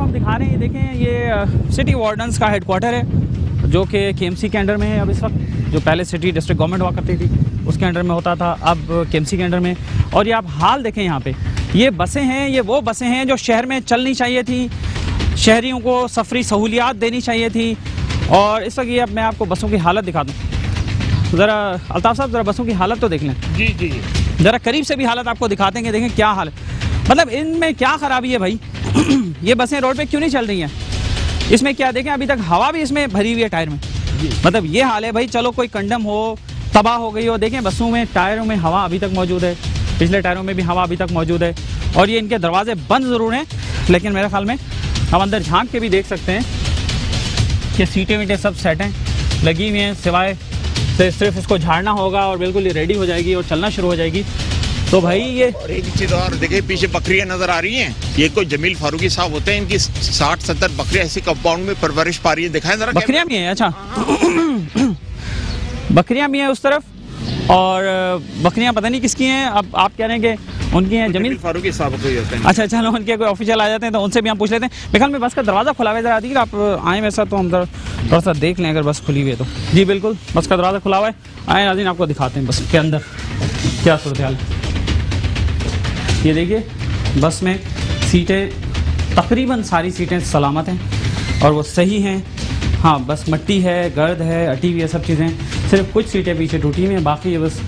हम दिखा रहे हैं, ये देखें, ये सिटी वार्डन्स का हेडक्वार्टर है जो कि केएमसी के अंडर में है अब इस वक्त। जो पहले सिटी डिस्ट्रिक्ट गवर्नमेंट हुआ करती थी उसके अंडर में होता था, अब केएमसी के अंडर में। और ये आप हाल देखें यहाँ पे, ये बसें हैं, ये वो बसें हैं जो शहर में चलनी चाहिए थी, शहरियों को सफरी सहूलियात देनी चाहिए थी। और इस वक्त ये अब मैं आपको बसों की हालत दिखा दूँ, ज़रा अल्ताफ़ साहब ज़रा बसों की हालत तो देख लें। जी जी, ज़रा करीब से भी हालत आपको दिखाते हैं, देखें क्या हाल है, मतलब इनमें क्या ख़राबी है भाई। ये बसें रोड पे क्यों नहीं चल रही हैं, इसमें क्या देखें, अभी तक हवा भी इसमें भरी हुई है टायर में। मतलब ये हाल है भाई। चलो कोई कंडम हो, तबाह हो गई हो, देखें बसों में टायरों में हवा अभी तक मौजूद है, पिछले टायरों में भी हवा अभी तक मौजूद है। और ये इनके दरवाजे बंद ज़रूर हैं, लेकिन मेरे ख्याल में हम अंदर झांक के भी देख सकते हैं कि सीटें वीटें सब सेट हैं, लगी हुई हैं, सिवाय से सिर्फ इसको झाड़ना होगा और बिल्कुल ये रेडी हो जाएगी और चलना शुरू हो जाएगी। तो भाई ये और एक चीज़ और देखिए, पीछे बकरियां नजर आ रही हैं। ये कोई जमील फारूकी साहब होते हैं, इनकी 60-70 बकरियां ऐसी कंपाउंड में परवरिश पा रही है। दिखाएं जरा, बकरियां भी हैं, अच्छा बकरियां भी हैं उस तरफ, और बकरियां पता नहीं किसकी हैं। अब आप कह रहे हैं कि उनकी हैं, जमील फारूकी साहब कोई होते हैं। अच्छा चलो, उनके कोई ऑफिशियल आ जाते हैं तो उनसे भी हम पूछ लेते हैं। मेरे ख्याल में बस का दरवाज़ा खुला हुआ है, जरा आप आए वैसा तो हम थोड़ा सा देख लें अगर बस खुली हुई है तो। जी बिल्कुल, बस का दरवाज़ा खुला हुआ है, आए नाज़रीन आपको दिखाते हैं बस के अंदर क्या सूरत हाल है। ये देखिए बस में सीटें तकरीबन सारी सीटें सलामत हैं और वो सही हैं। हाँ बस मट्टी है, गर्द है, अटी हुई है, सब चीज़ें, सिर्फ कुछ सीटें पीछे टूटी हुई हैं, बाकी ये बस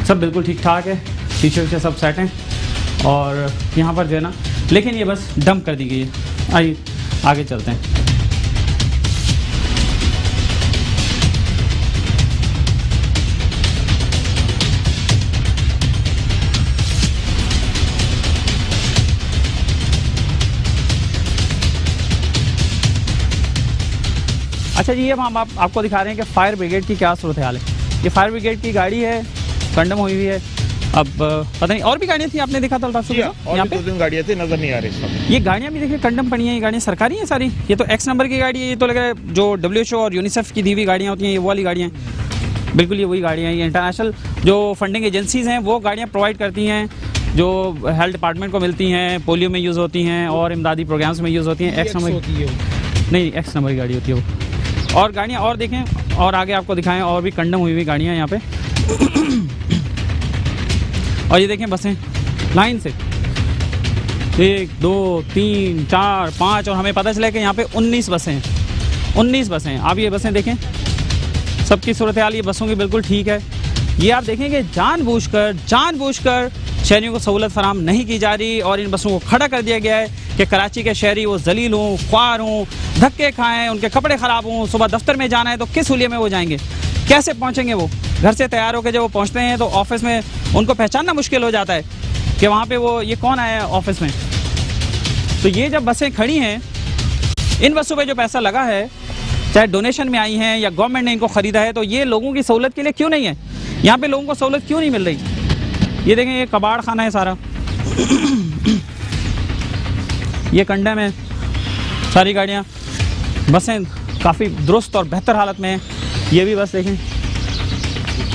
सब बिल्कुल ठीक ठाक है, शीशे वीशे सब सेट हैं। और यहाँ पर जो है ना, लेकिन ये बस डंप कर दी गई है। आइए आगे चलते हैं। अच्छा जी, अब हम आपको दिखा रहे हैं कि फायर ब्रिगेड की क्या सूरत हाल है। ये फायर ब्रिगेड की गाड़ी है, कंडम हुई हुई है। अब पता नहीं और भी गाड़ियाँ थी, आपने देखा था यहाँ पे 2-3 गाड़ियाँ थी, नजर नहीं आ रही। ये गाड़ियाँ भी देखिए कंडम पड़ी हैं, ये गाड़ियाँ सरकारी हैं सारी। ये तो एक्स नंबर की गाड़ी है, ये तो लग रहा है जो WHO और यूनिसेफ की दी हुई गाड़ियाँ होती हैं, ये वो वाली गाड़ियाँ हैं। बिल्कुल ये वही गाड़ियाँ हैं। ये इंटरनेशनल जो फंडिंग एजेंसीज़ हैं वो गाड़ियाँ प्रोवाइड करती हैं, जो हेल्थ डिपार्टमेंट को मिलती हैं, पोलियो में यूज़ होती हैं और इमदादी प्रोग्राम्स में यूज़ होती हैं। एक्स नंबर नहीं, एक्स नंबर की गाड़ी होती है वो। और गाड़ियाँ और देखें, और आगे आपको दिखाएं, और भी कंडम हुई हुई गाड़ियाँ यहाँ पे। और ये देखें बसें लाइन से 1 2 3 4 5, और हमें पता चला कि यहाँ पे 19 बसें हैं, 19 बसें हैं। आप ये बसें देखें, सबकी सूरत हाल ये बसों की बिल्कुल ठीक है। ये आप देखेंगे जानबूझकर शहरियों को सहूलत फराहम नहीं की जा रही और इन बसों को खड़ा कर दिया गया है कि कराची के शहरी वो जलील हों, ख्वार हों, धक्के खाएं, उनके कपड़े ख़राब हों, सुबह दफ्तर में जाना है तो किस हुलिये में वो जाएंगे, कैसे पहुंचेंगे। वो घर से तैयार होकर जब वो पहुंचते हैं तो ऑफिस में उनको पहचानना मुश्किल हो जाता है कि वहाँ पे वो ये कौन आया है ऑफिस में। तो ये जब बसें खड़ी हैं, इन बसों पे जो पैसा लगा है, चाहे डोनेशन में आई हैं या गवर्नमेंट ने इनको ख़रीदा है, तो ये लोगों की सहूलत के लिए क्यों नहीं है। यहाँ पे लोगों को सहूलत क्यों नहीं मिल रही। ये देखें, ये कबाड़ खाना है सारा, ये कंडम है सारी गाड़ियाँ। बसें काफ़ी दुरुस्त और बेहतर हालत में है। ये भी बस देखें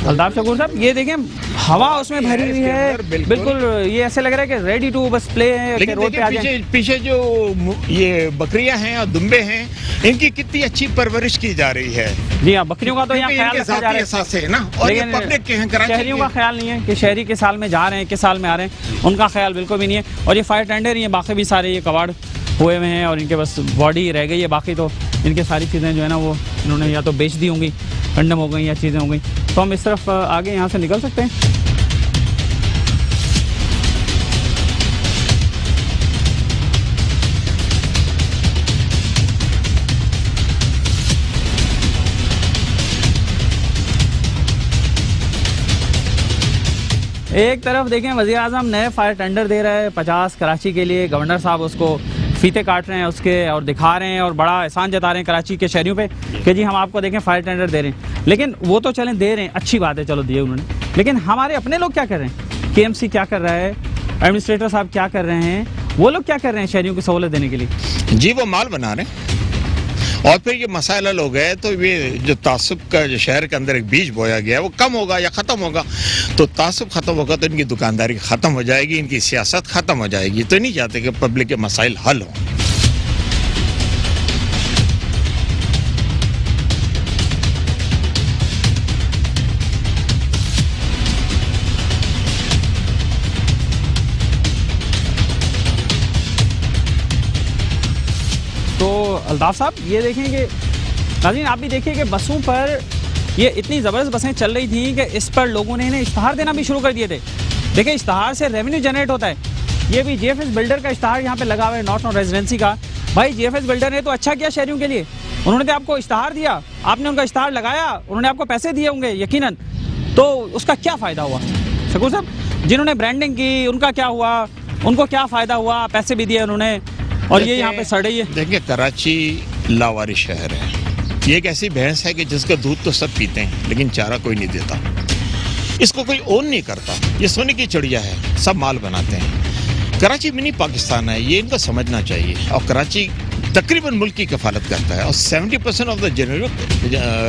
अल्ताफ शकूर साहब, ये देखें हवा उसमें भरी हुई है, बिल्कुल ये ऐसे लग रहा है कि रेडी टू बस प्ले है। लेकिन रोड पे आ जाए। पीछे जो ये बकरियां हैं और दुम्बे हैं, इनकी कितनी अच्छी परवरिश की जा रही है। जी हाँ, बकरियों का तो यहाँ ख्याल रखा जा रहा है ना, और ये पब्लिक के हैं, शहरियों का ख्याल नहीं है कि शहरी किस साल में जा रहे हैं, किस साल में आ रहे हैं, उनका ख्याल बिल्कुल भी नहीं है। और ये फायर टेंडर ही है, बाकी भी सारे ये कबाड़ हुए हुए हैं और इनके बस बॉडी रह गई है, बाकी तो इनके सारी चीज़ें जो है ना वो इन्होंने या तो बेच दी होंगी, कंडम हो गई या चीज़ें हो गई। तो हम इस तरफ आगे यहाँ से निकल सकते हैं। एक तरफ देखें वज़ीर आज़म नए फायर टेंडर दे रहा है 50 कराची के लिए। गवर्नर साहब उसको फीते काट रहे हैं उसके और दिखा रहे हैं और बड़ा एहसान जता रहे हैं कराची के शहरियों पे कि जी हम आपको देखें फायर टेंडर दे रहे हैं। लेकिन वो तो चलें दे रहे हैं, अच्छी बात है, चलो दिए उन्होंने, लेकिन हमारे अपने लोग क्या कर रहे हैं। KMC क्या कर रहा है, एडमिनिस्ट्रेटर साहब क्या कर रहे हैं, वो लोग क्या कर रहे हैं शहरियों को सहूलत देने के लिए। जी वो माल बना रहे हैं और फिर ये मसाइल हल हो गए तो ये जो तासुब का जो शहर के अंदर एक बीज बोया गया है वो कम होगा या ख़त्म होगा। तो तासुब ख़त्म होगा तो इनकी दुकानदारी ख़त्म हो जाएगी, इनकी सियासत ख़त्म हो जाएगी। तो नहीं चाहते कि पब्लिक के मसाइल हल हों। अल्ताफ साहब ये देखें कि नाज़रीन आप भी देखिए कि बसों पर ये इतनी ज़बरदस्त बसें चल रही थी कि इस पर लोगों ने इन्हें इश्तहार देना भी शुरू कर दिए थे। देखिए इश्तहार से रेवेन्यू जनरेट होता है। ये भी GFS बिल्डर का इश्तहार यहाँ पे लगा हुआ है, नॉर्थ रेजिडेंसी का। भाई GFS बिल्डर ने तो अच्छा किया शहरियों के लिए, उन्होंने तो आपको इश्तहार दिया, आपने उनका इश्तहार लगाया, उन्होंने आपको पैसे दिए होंगे यकीनन, तो उसका क्या फ़ायदा हुआ? शकूर साहब, जिन्होंने ब्रांडिंग की उनका क्या हुआ, उनको क्या फ़ायदा हुआ? पैसे भी दिए उन्होंने और ये यहाँ पे सड़ रही है। देखिए कराची लावारिस शहर है, ये एक ऐसी भैंस है कि जिसका दूध तो सब पीते हैं लेकिन चारा कोई नहीं देता, इसको कोई ओन नहीं करता, ये सोने की चिड़िया है, सब माल बनाते हैं। कराची मिनी पाकिस्तान है, ये इनको समझना चाहिए। और कराची तकरीबन मुल्क की कफालत करता है और 70% of the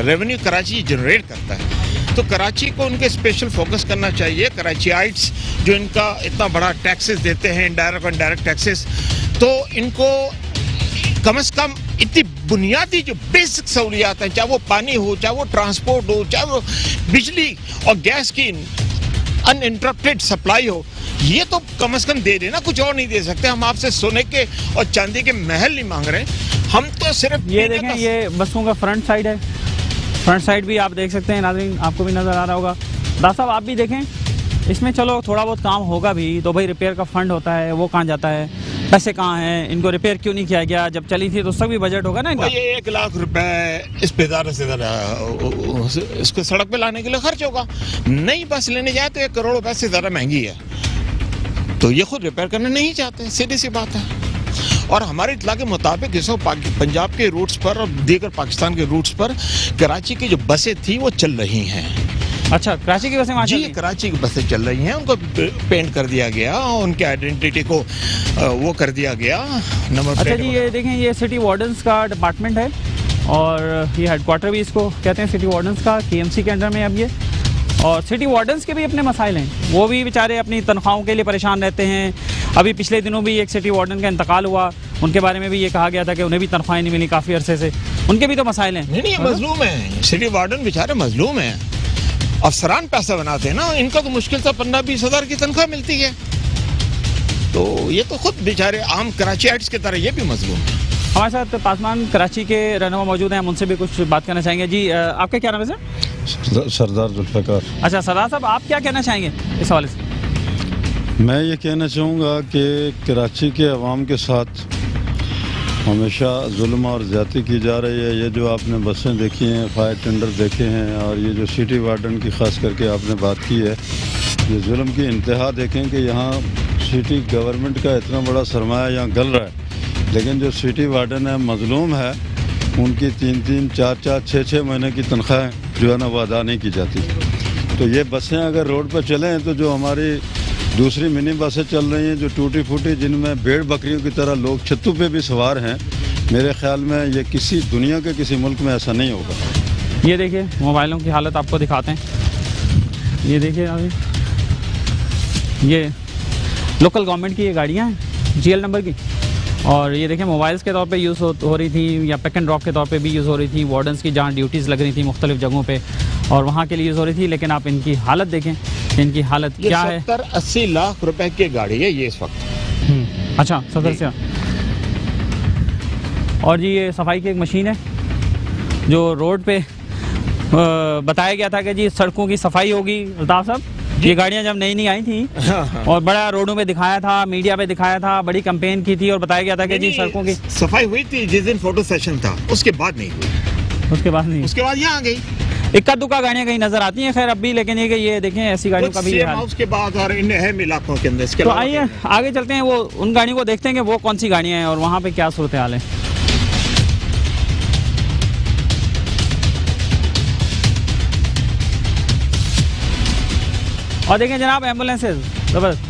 revenue Karachi generate करता है। तो कराची को उनके स्पेशल फोकस करना चाहिए। कराचीइट्स जो इनका इतना बड़ा टैक्सेस देते हैं, इनडायरेक्ट और इनडायरेक्ट टैक्सेस, तो इनको कम से कम इतनी बुनियादी जो बेसिक सहूलियात हैं, चाहे वो पानी हो, चाहे वो ट्रांसपोर्ट हो, चाहे वो बिजली और गैस की अनइंटरप्टेड सप्लाई हो, ये तो कम से कम दे देना, कुछ और नहीं दे सकते। हम आपसे सोने के और चांदी के महल नहीं मांग रहे, हम तो सिर्फ ये देखें ये बसों का फ्रंट साइड है, फ्रंट साइड भी आप देख सकते हैं नाज़रीन, आपको भी नज़र आ रहा होगा। दादा साहब आप भी देखें, इसमें चलो थोड़ा बहुत काम होगा भी तो भाई रिपेयर का फंड होता है, वो कहाँ जाता है, पैसे कहाँ हैं, इनको रिपेयर क्यों नहीं किया गया? जब चली थी तो उसका भी बजट होगा ना इनका। ये 1 लाख रुपए इस पे ज़्यादा से ज़्यादा इसको सड़क पे लाने के लिए खर्च होगा। नई बस लेने जाए तो 1 करोड़ रुपए से ज़्यादा महंगी है, तो ये खुद रिपेयर करना नहीं चाहते, सीधी सी बात है। और हमारे इत्तला के मुताबिक इस वक्त पंजाब के रूट्स पर और दीगर पाकिस्तान के रूट्स पर कराची की जो बसें थी वो चल रही हैं। अच्छा, कराची की बसें? जी, कराची की बसें चल रही हैं, उनको पेंट कर दिया गया, उनके आइडेंटिटी को वो कर दिया गया, नंबर प्लेट। अच्छा जी, ये देखें ये सिटी वार्डन्स का डिपार्टमेंट है और ये हेडक्वार्टर भी इसको कहते हैं सिटी वार्डन्स का, KMC के अंडर में अब ये। और सिटी वार्डन्स के भी अपने मसाइल हैं, वो भी बेचारे अपनी तनख्वाहों के लिए परेशान रहते हैं। अभी पिछले दिनों भी एक सिटी वार्डन का इंतकाल हुआ, उनके बारे में भी ये कहा गया था कि उन्हें भी तनख्वाहें नहीं मिली काफ़ी अरसे से, उनके भी तो मसाइल हैं। नहीं, मजलूम है, सिटी वार्डन बेचारे मजलूम हैं, अफसरान पैसा बनाते हैं ना, इनका तो मुश्किल से 15-20 हज़ार की तनख्वाह मिलती है, तो ये तो खुद बेचारे आम कराचीइट्स की तरह ये भी मजलूम है। हमारे साथ पासवान कराची के रहनुमा मौजूद हैं, हम उनसे भी कुछ बात करना चाहेंगे। जी आपका क्या नाम है सर? सरदार जुल्फ़िकार। अच्छा सरदार साहब, आप क्या कहना चाहेंगे इस हवाले से? मैं ये कहना चाहूँगा कि कराची के अवाम के साथ हमेशा जुल्म और ज़्यादती की जा रही है। ये जो आपने बसें देखी हैं, फायर टेंडर देखे हैं, और ये जो सिटी वार्डन की ख़ास करके आपने बात की है, ये जुल्म की इंतहा देखें कि यहाँ सिटी गवर्नमेंट का इतना बड़ा सरमाया यहाँ गल रहा है, लेकिन जो सिटी वार्डन है मजलूम है, उनकी 3-3, 4-4, 6-6 महीने की तनख्वाहें जो है ना वो अदा नहीं की जाती। तो ये बसें अगर रोड पर चलें तो जो हमारी दूसरी मिनी बसें चल रही हैं जो टूटी फूटी, जिनमें भेड़ बकरियों की तरह लोग छत्तों पे भी सवार हैं, मेरे ख्याल में ये किसी दुनिया के किसी मुल्क में ऐसा नहीं होगा। ये देखिए मोबाइलों की हालत आपको दिखाते हैं, ये देखिए अभी ये लोकल गवर्नमेंट की ये गाड़ियाँ हैं GL नंबर की, और ये देखें मोबाइल्स के तौर पे यूज़ हो रही थी या पिक एंड ड्रॉप के तौर पे भी यूज़ हो रही थी, वार्डन्स की जहाँ ड्यूटीज़ लग रही थी मुख्तलिफ जगहों पे, और वहाँ के लिए यूज़ हो रही थी। लेकिन आप इनकी हालत देखें, इनकी हालत क्या है। 70-80 लाख रुपए की गाड़ी है ये इस वक्त। अच्छा 70 से। और जी ये सफाई की एक मशीन है जो रोड पे बताया गया था कि जी सड़कों की सफाई होगी। अल्ताफ साहब, ये गाड़ियाँ जब नई आई थी और बड़ा रोडों पे दिखाया था, मीडिया पे दिखाया था, बड़ी कैंपेन की थी और बताया गया था कि जी सड़कों की सफाई हुई थी जिस दिन फोटो सेशन था, उसके बाद नहीं हुई। उसके बाद नहीं, उसके बाद यहाँ आ गई। इक्का दुक्का गाड़ियाँ कहीं नजर आती हैं खैर अब भी, लेकिन ये देखें ऐसी गाड़ियों का भी हाल। उसके बाद और इन अहम इलाकों के अंदर। तो आइए आगे चलते हैं, वो उन गाड़ियों को देखते हैं कि वो कौन सी गाड़ियाँ हैं और वहाँ पे क्या सूरत हाल है। और देखें जनाब एम्बुलेंसेज ज़बरदस्त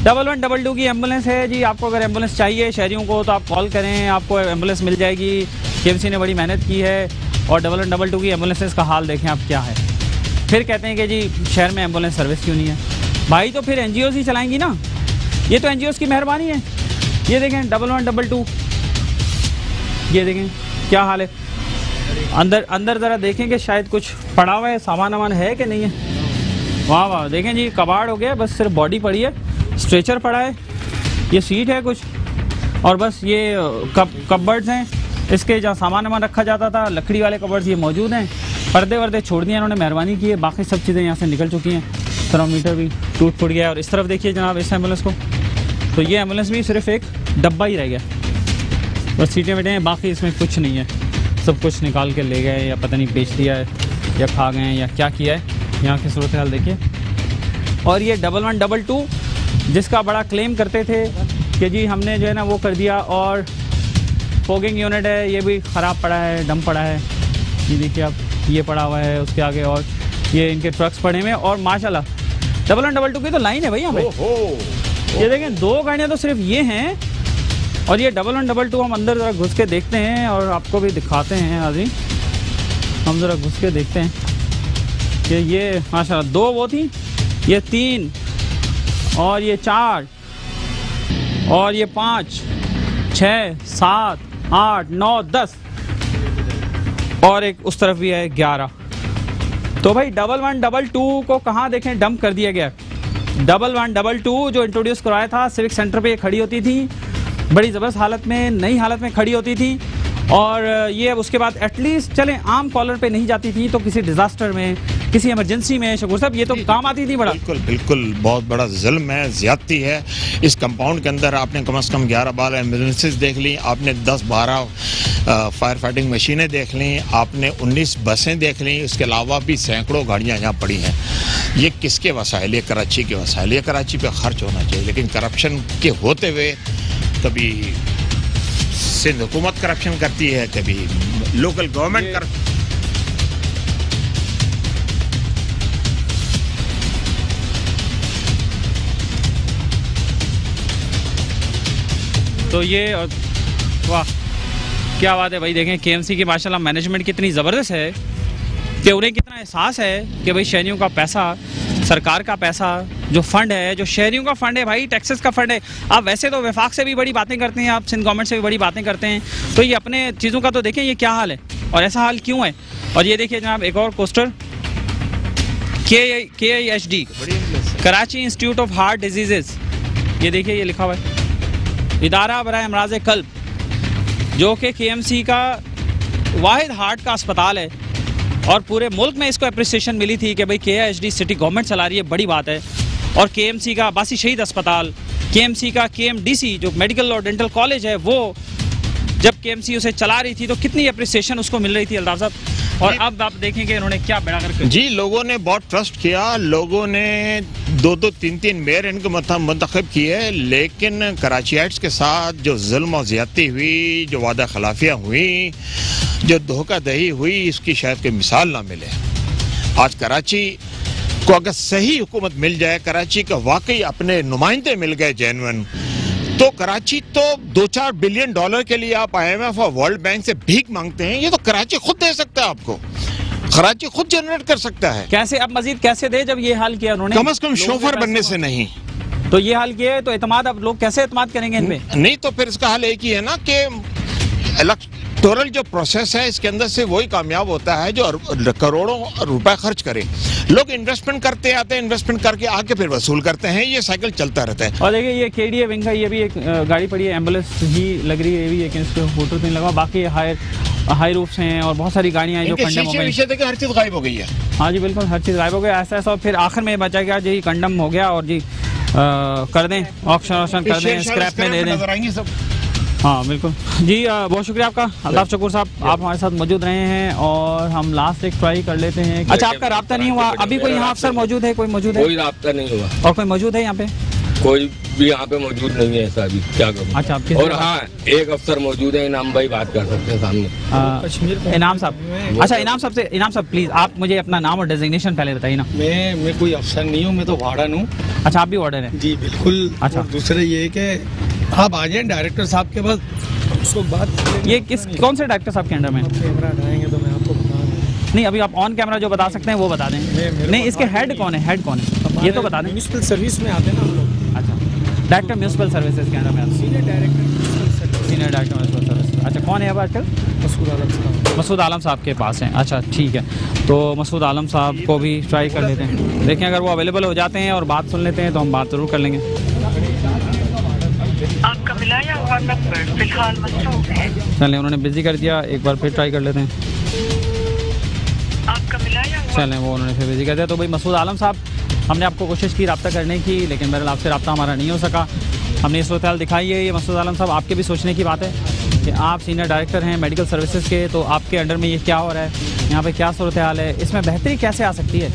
1122 की एम्बुलेंस है जी। आपको अगर एम्बुलेंस चाहिए शहरियों को तो आप कॉल करें, आपको एम्बुलेंस मिल जाएगी। KMC ने बड़ी मेहनत की है। और 1122 की एम्बुलेंसेज का हाल देखें आप क्या है। फिर कहते हैं कि जी शहर में एम्बुलेंस सर्विस क्यों नहीं है भाई, तो फिर NGOs ही चलाएंगी ना, ये तो NGOs की मेहरबानी है। ये देखें 1122, ये देखें क्या हाल है। अंदर ज़रा देखें कि शायद कुछ पड़ा हुआ है, सामान वामान है कि नहीं है। वाह वाह, देखें जी कबाड़ हो गया, बस सिर्फ बॉडी पड़ी है, स्ट्रेचर पड़ा है, ये सीट है कुछ, और बस ये कपबर्ड्स हैं, इसके जहाँ सामान वामान रखा जाता था, लकड़ी वाले कवर्स ये मौजूद हैं। पर्दे वर्दे छोड़ दिए इन्होंने, मेहरबानी की है। बाकी सब चीज़ें यहाँ से निकल चुकी हैं। थर्मोमीटर भी टूट फूट गया है। और इस तरफ देखिए जनाब इस एम्बुलेंस को, तो ये एम्बुलेंस भी सिर्फ एक डब्बा ही रह गया, बस सीटें बैठे हैं, बाकी इसमें कुछ नहीं है। सब कुछ निकाल के ले गए या पता नहीं बेच दिया है या खा गए हैं या क्या किया है। यहाँ की सूरत हाल देखिए। और ये 1122 जिसका बड़ा क्लेम करते थे कि जी हमने जो है ना वो कर दिया, और फोगिंग यूनिट है ये भी ख़राब पड़ा है, डम पड़ा है। ये देखिए आप, ये पड़ा हुआ है उसके आगे, और ये इनके ट्रक्स पड़े हुए हैं। और माशाल्लाह 1122 की तो लाइन है भाई यहाँ पे। ये देखें 2 गाड़ियाँ तो सिर्फ ये हैं, और ये 1122 हम अंदर ज़रा घुस के देखते हैं और आपको भी दिखाते हैं। आदमी हम ज़रा घुस के देखते हैं कि ये माशाल्लाह 2 वो थी, ये 3 और ये 4 और ये 5 6 7 8 9 10 और एक उस तरफ भी है 11। तो भाई 1122 को कहाँ देखें डंप कर दिया गया। 1122 जो इंट्रोड्यूस करवाया था सिविक सेंटर पे ये खड़ी होती थी, बड़ी ज़बरदस्त हालत में, नई हालत में खड़ी होती थी। और ये उसके बाद एटलीस्ट चलें आम कॉलर पे नहीं जाती थी तो किसी डिज़ास्टर में, किसी इमरजेंसी में शकूर साहब ये तो काम आती थी। बड़ा बिल्कुल बिल्कुल बहुत बड़ा जुल्म है, ज़्यादती है। इस कंपाउंड के अंदर आपने कम से कम 11-12 एम्बुलेंसेस देख ली, आपने 10-12 फायर फाइटिंग मशीनें देख ली, आपने 19 बसें देख ली, उसके अलावा भी सैकड़ों गाड़ियाँ यहाँ पड़ी हैं। ये किसके वसाइल? ये कराची के वसाइल, ये कराची पे खर्च होना चाहिए। लेकिन करप्शन के होते हुए कभी सिंध हुकूमत करप्शन करती है, कभी लोकल गवर्नमेंट कर। तो ये वाह क्या बात है भाई। देखें केएमसी की माशाल्लाह मैनेजमेंट कितनी ज़बरदस्त है कि उन्हें कितना एहसास है कि भाई शहरियों का पैसा, सरकार का पैसा, जो फंड है, जो शहरियों का फंड है भाई, टैक्सेस का फंड है। आप वैसे तो वफाक से भी बड़ी बातें करते हैं, आप सिंध गवर्नमेंट से भी बड़ी बातें करते हैं, तो ये अपने चीज़ों का तो देखें ये क्या हाल है और ऐसा हाल क्यों है। और ये देखिए जनाब एक और poster, KIHD Karachi institute of heart disease, ये देखिए ये लिखा हुआ है, इदारा बराए अमराज कल्ब, जो कि KMC का वाहिद हार्ट का अस्पताल है। और पूरे मुल्क में इसको अप्रिसिएशन मिली थी कि भाई KIHD सिटी गवर्नमेंट चला रही है, बड़ी बात है। और KMC का अब्बासी शहीद अस्पताल, KMC का KMDC जो मेडिकल और डेंटल कॉलेज है, वो जब KMC उसे चला रही थी तो कितनी अप्रिसिएशन उसको मिल रही थी अल्ताफ साहब। और अब आप देखेंगे इन्होंने क्या बेड़ा करके जी, लोगों ने बहुत ट्रस्ट किया, लोगों ने 2-2 3-3 मेयर इनको मुंतखब किए, लेकिन कराचीइट्स के साथ जो जुल्म और ज़्यादती हुई, जो वादा खिलाफियाँ हुई, जो धोखाधड़ी हुई, इसकी शायद कोई मिसाल ना मिले। आज कराची को अगर सही हुकूमत मिल जाए, कराची का वाकई अपने नुमाइंदे मिल गए जेन्युइन, तो कराची तो $2-4 बिलियन के लिए आप IMF और वर्ल्ड बैंक से भीख मांगते हैं, ये तो कराची खुद दे सकता है आपको, कराची खुद जनरेट कर सकता है। कैसे अब मजीद कैसे दे जब ये हाल किया उन्होंने? कम से कम शोफर बनने से नहीं, तो ये हाल किया है तो एतमाद अब लोग कैसे एतमाद करेंगे इनपे? नहीं तो फिर इसका हल एक ही है ना कि इलेक्टोरल जो प्रोसेस है इसके अंदर से वही कामयाब होता है जो करोड़ों रुपए खर्च करे। लोग इन्वेस्टमेंट करते आते हैं, इन्वेस्टमेंट करके आके फिर वसूल करते हैं, ये साइकिल चलता रहता है। और देखिए ये KDA विंग का ये भी एक गाड़ी पड़ी है, एम्बुलेंस ही लग रही है ये भी, लेकिन इसको फोटो नहीं लगा। बाकी हाई रूफ्स हैं और बहुत सारी गाड़ियाँ हैं जो कंडम हो गई, हर चीज़ गायब हो गई है। हाँ जी बिल्कुल, हर चीज़ गायब हो गया। ऐसा और फिर आखिर में बचा गया जी कंडम हो गया, और जी कर दें ऑक्शन कर दें, स्क्रैप में दे दें। हाँ बिल्कुल जी, बहुत शुक्रिया आपका अल्ताफ शकूर साहब, आप हमारे साथ मौजूद रहे हैं। और हम लास्ट एक ट्राई कर लेते हैं। अच्छा आपका राब्ता नहीं हुआ अभी? कोई यहाँ अफसर मौजूद है? कोई मौजूद है? कोई राब्ता नहीं हुआ। और कोई मौजूद है यहाँ पे? कोई भी यहाँ पे मौजूद नहीं है ऐसा अभी, क्या करूँ। अच्छा और हाँ एक अफसर मौजूद है, इनाम भाई बात कर सकते हैं सामने। इनाम साहब, अच्छा इनाम साहब प्लीज आप मुझे अपना नाम और डेजिग्नेशन पहले बताइए ना। मैं कोई अफसर नहीं हूँ, मैं तो वार्डन हूँ। अच्छा आप भी वार्डन हैं? जी बिल्कुल। अच्छा दूसरे ये कि आप आ जाए डायरेक्टर साहब के पास, उसको बात। ये कौन से डायरेक्टर साहब के अंडर में? कैमरा हटाएंगे तो मैं आपको बता दूँ। नहीं अभी आप ऑन कैमरा जो बता सकते हैं वो बता दें। नहीं इसके हेड कौन है? हेड कौन है ये तो बता दें। म्यूनिसिपल सर्विस में आते हैं ना हम लोग। अच्छा डायरेक्टर म्यूनिसिपल सर्विसेज के अंदर में? Senior director municipal service. अच्छा कौन है अब आजकल? मसूद आलम साहब के पास हैं। अच्छा ठीक है, तो मसूद आलम साहब को भी ट्राई कर लेते हैं, देखें अगर वो अवेलेबल हो जाते हैं और बात सुन लेते हैं तो हम बात ज़रूर कर लेंगे। आपका मिलाया हुआ नंबर फिलहाल मसरूफ है। चलें, उन्होंने बिजी कर दिया, एक बार फिर ट्राई कर लेते हैं। आपका मिलाया हुआ चलें, वो उन्होंने फिर बिजी कर दिया। तो भाई मसूद आलम साहब, हमने आपको कोशिश की रब्ता करने की, लेकिन बहरहाल आपसे रब्ता हमारा नहीं हो सका। हमने सूरत हाल दिखाई है। ये मसूद आलम साहब, आपके भी सोचने की बात है कि आप सीनियर डायरेक्टर हैं मेडिकल सर्विसेज के, तो आपके अंडर में ये क्या हो रहा है, यहाँ पे क्या सूरत हाल है, इसमें बेहतरी कैसे आ सकती है।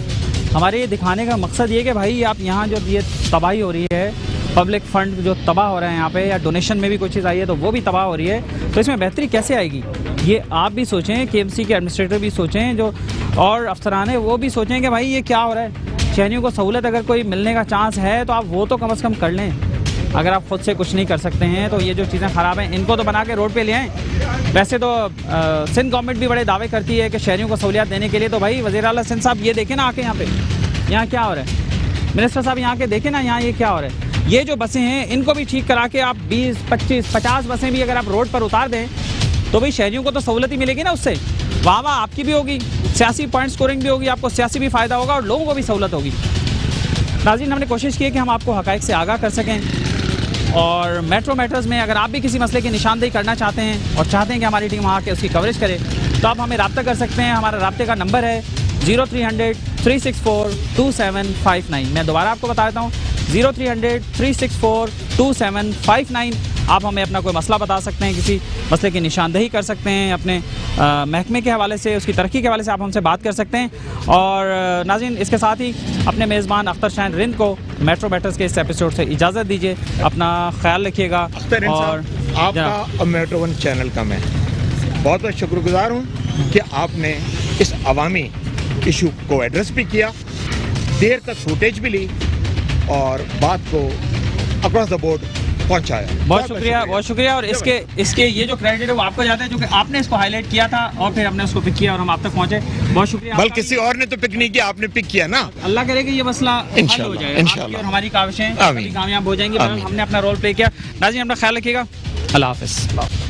हमारे ये दिखाने का मकसद ये कि भाई आप यहाँ जो ये तबाही हो रही है, पब्लिक फंड जो तबाह हो रहे हैं यहाँ पे, या डोनेशन में भी कोई चीज़ आई है तो वो भी तबाह हो रही है, तो इसमें बेहतरी कैसे आएगी, ये आप भी सोचें, KMC के एडमिनिस्ट्रेटर भी सोचें, जो और अफसरान है वो भी सोचें कि भाई ये क्या हो रहा है। शहरियों को सहूलत अगर कोई मिलने का चांस है तो आप वो तो कम से कम कर लें। अगर आप खुद से कुछ नहीं कर सकते हैं तो ये जो चीज़ें ख़राब हैं इनको तो बना के रोड पे ले आएँ। वैसे तो सिंध गवर्नमेंट भी बड़े दावे करती है कि शहरियों को सहूलियत देने के लिए, तो भाई वज़ीर आला सिंध साहब ये देखें ना आके यहाँ पे, यहाँ क्या हो रहा है। मिनिस्टर साहब यहाँ के देखें ना, यहाँ ये क्या हो रहा है। ये जो बसें हैं इनको भी ठीक करा के आप 20, 25, 50 बसें भी अगर आप रोड पर उतार दें तो भाई शहरियों को तो सहूलत ही मिलेगी ना उससे। वाह आपकी भी होगी, सियासी पॉइंट स्कोरिंग भी होगी, आपको सियासी भी फ़ायदा होगा और लोगों को भी सहूलत होगी। नाज़रीन, हमने कोशिश की है कि हम आपको हक़ाइक़ से आगाह कर सकें, और मेट्रो मैटर्स में अगर आप भी किसी मसले की निशानदेही करना चाहते हैं और चाहते हैं कि हमारी टीम वहाँ के उसकी कवरेज करे, तो आप हमें रब्ता कर सकते हैं। हमारा रब्ते का नंबर है 0300 364 2759। मैं दोबारा आपको बता देता हूँ, 0300 364 2759। आप हमें अपना कोई मसला बता सकते हैं, किसी मसले की निशानदेही कर सकते हैं, अपने महकमे के हवाले से, उसकी तरक्की के हवाले से आप हमसे बात कर सकते हैं। और नाज़रीन, इसके साथ ही अपने मेज़बान अख्तर शाहीन रिंद को मेट्रो मैटर्स के इस एपिसोड से इजाज़त दीजिए। अपना ख्याल रखिएगा। और आपका मेट्रो वन चैनल का मैं बहुत बहुत शुक्रगुजार हूँ कि आपने इस अवामी इशू को एड्रेस भी किया, देर तक फुटेज भी ली और बात को अक्रॉस द बोर्ड पहुंचाया। बहुत शुक्रिया, बहुत शुक्रिया। और इसके ये जो क्रेडिट है वो आपको जाता है, क्योंकि आपने इसको हाईलाइट किया था और फिर हमने उसको पिक किया और हम आप तक पहुंचे। बहुत शुक्रिया। बल्कि किसी और ने तो पिक नहीं किया, आपने पिक किया ना। अल्लाह करे कि ये मसला हल हो जाए, आपकी और हमारी काविशें कामयाब हो जाएंगी। हमने अपना रोल प्ले किया। नाज़रीन, अपना ख्याल रखिएगा। अल्लाह हाफ़िज़।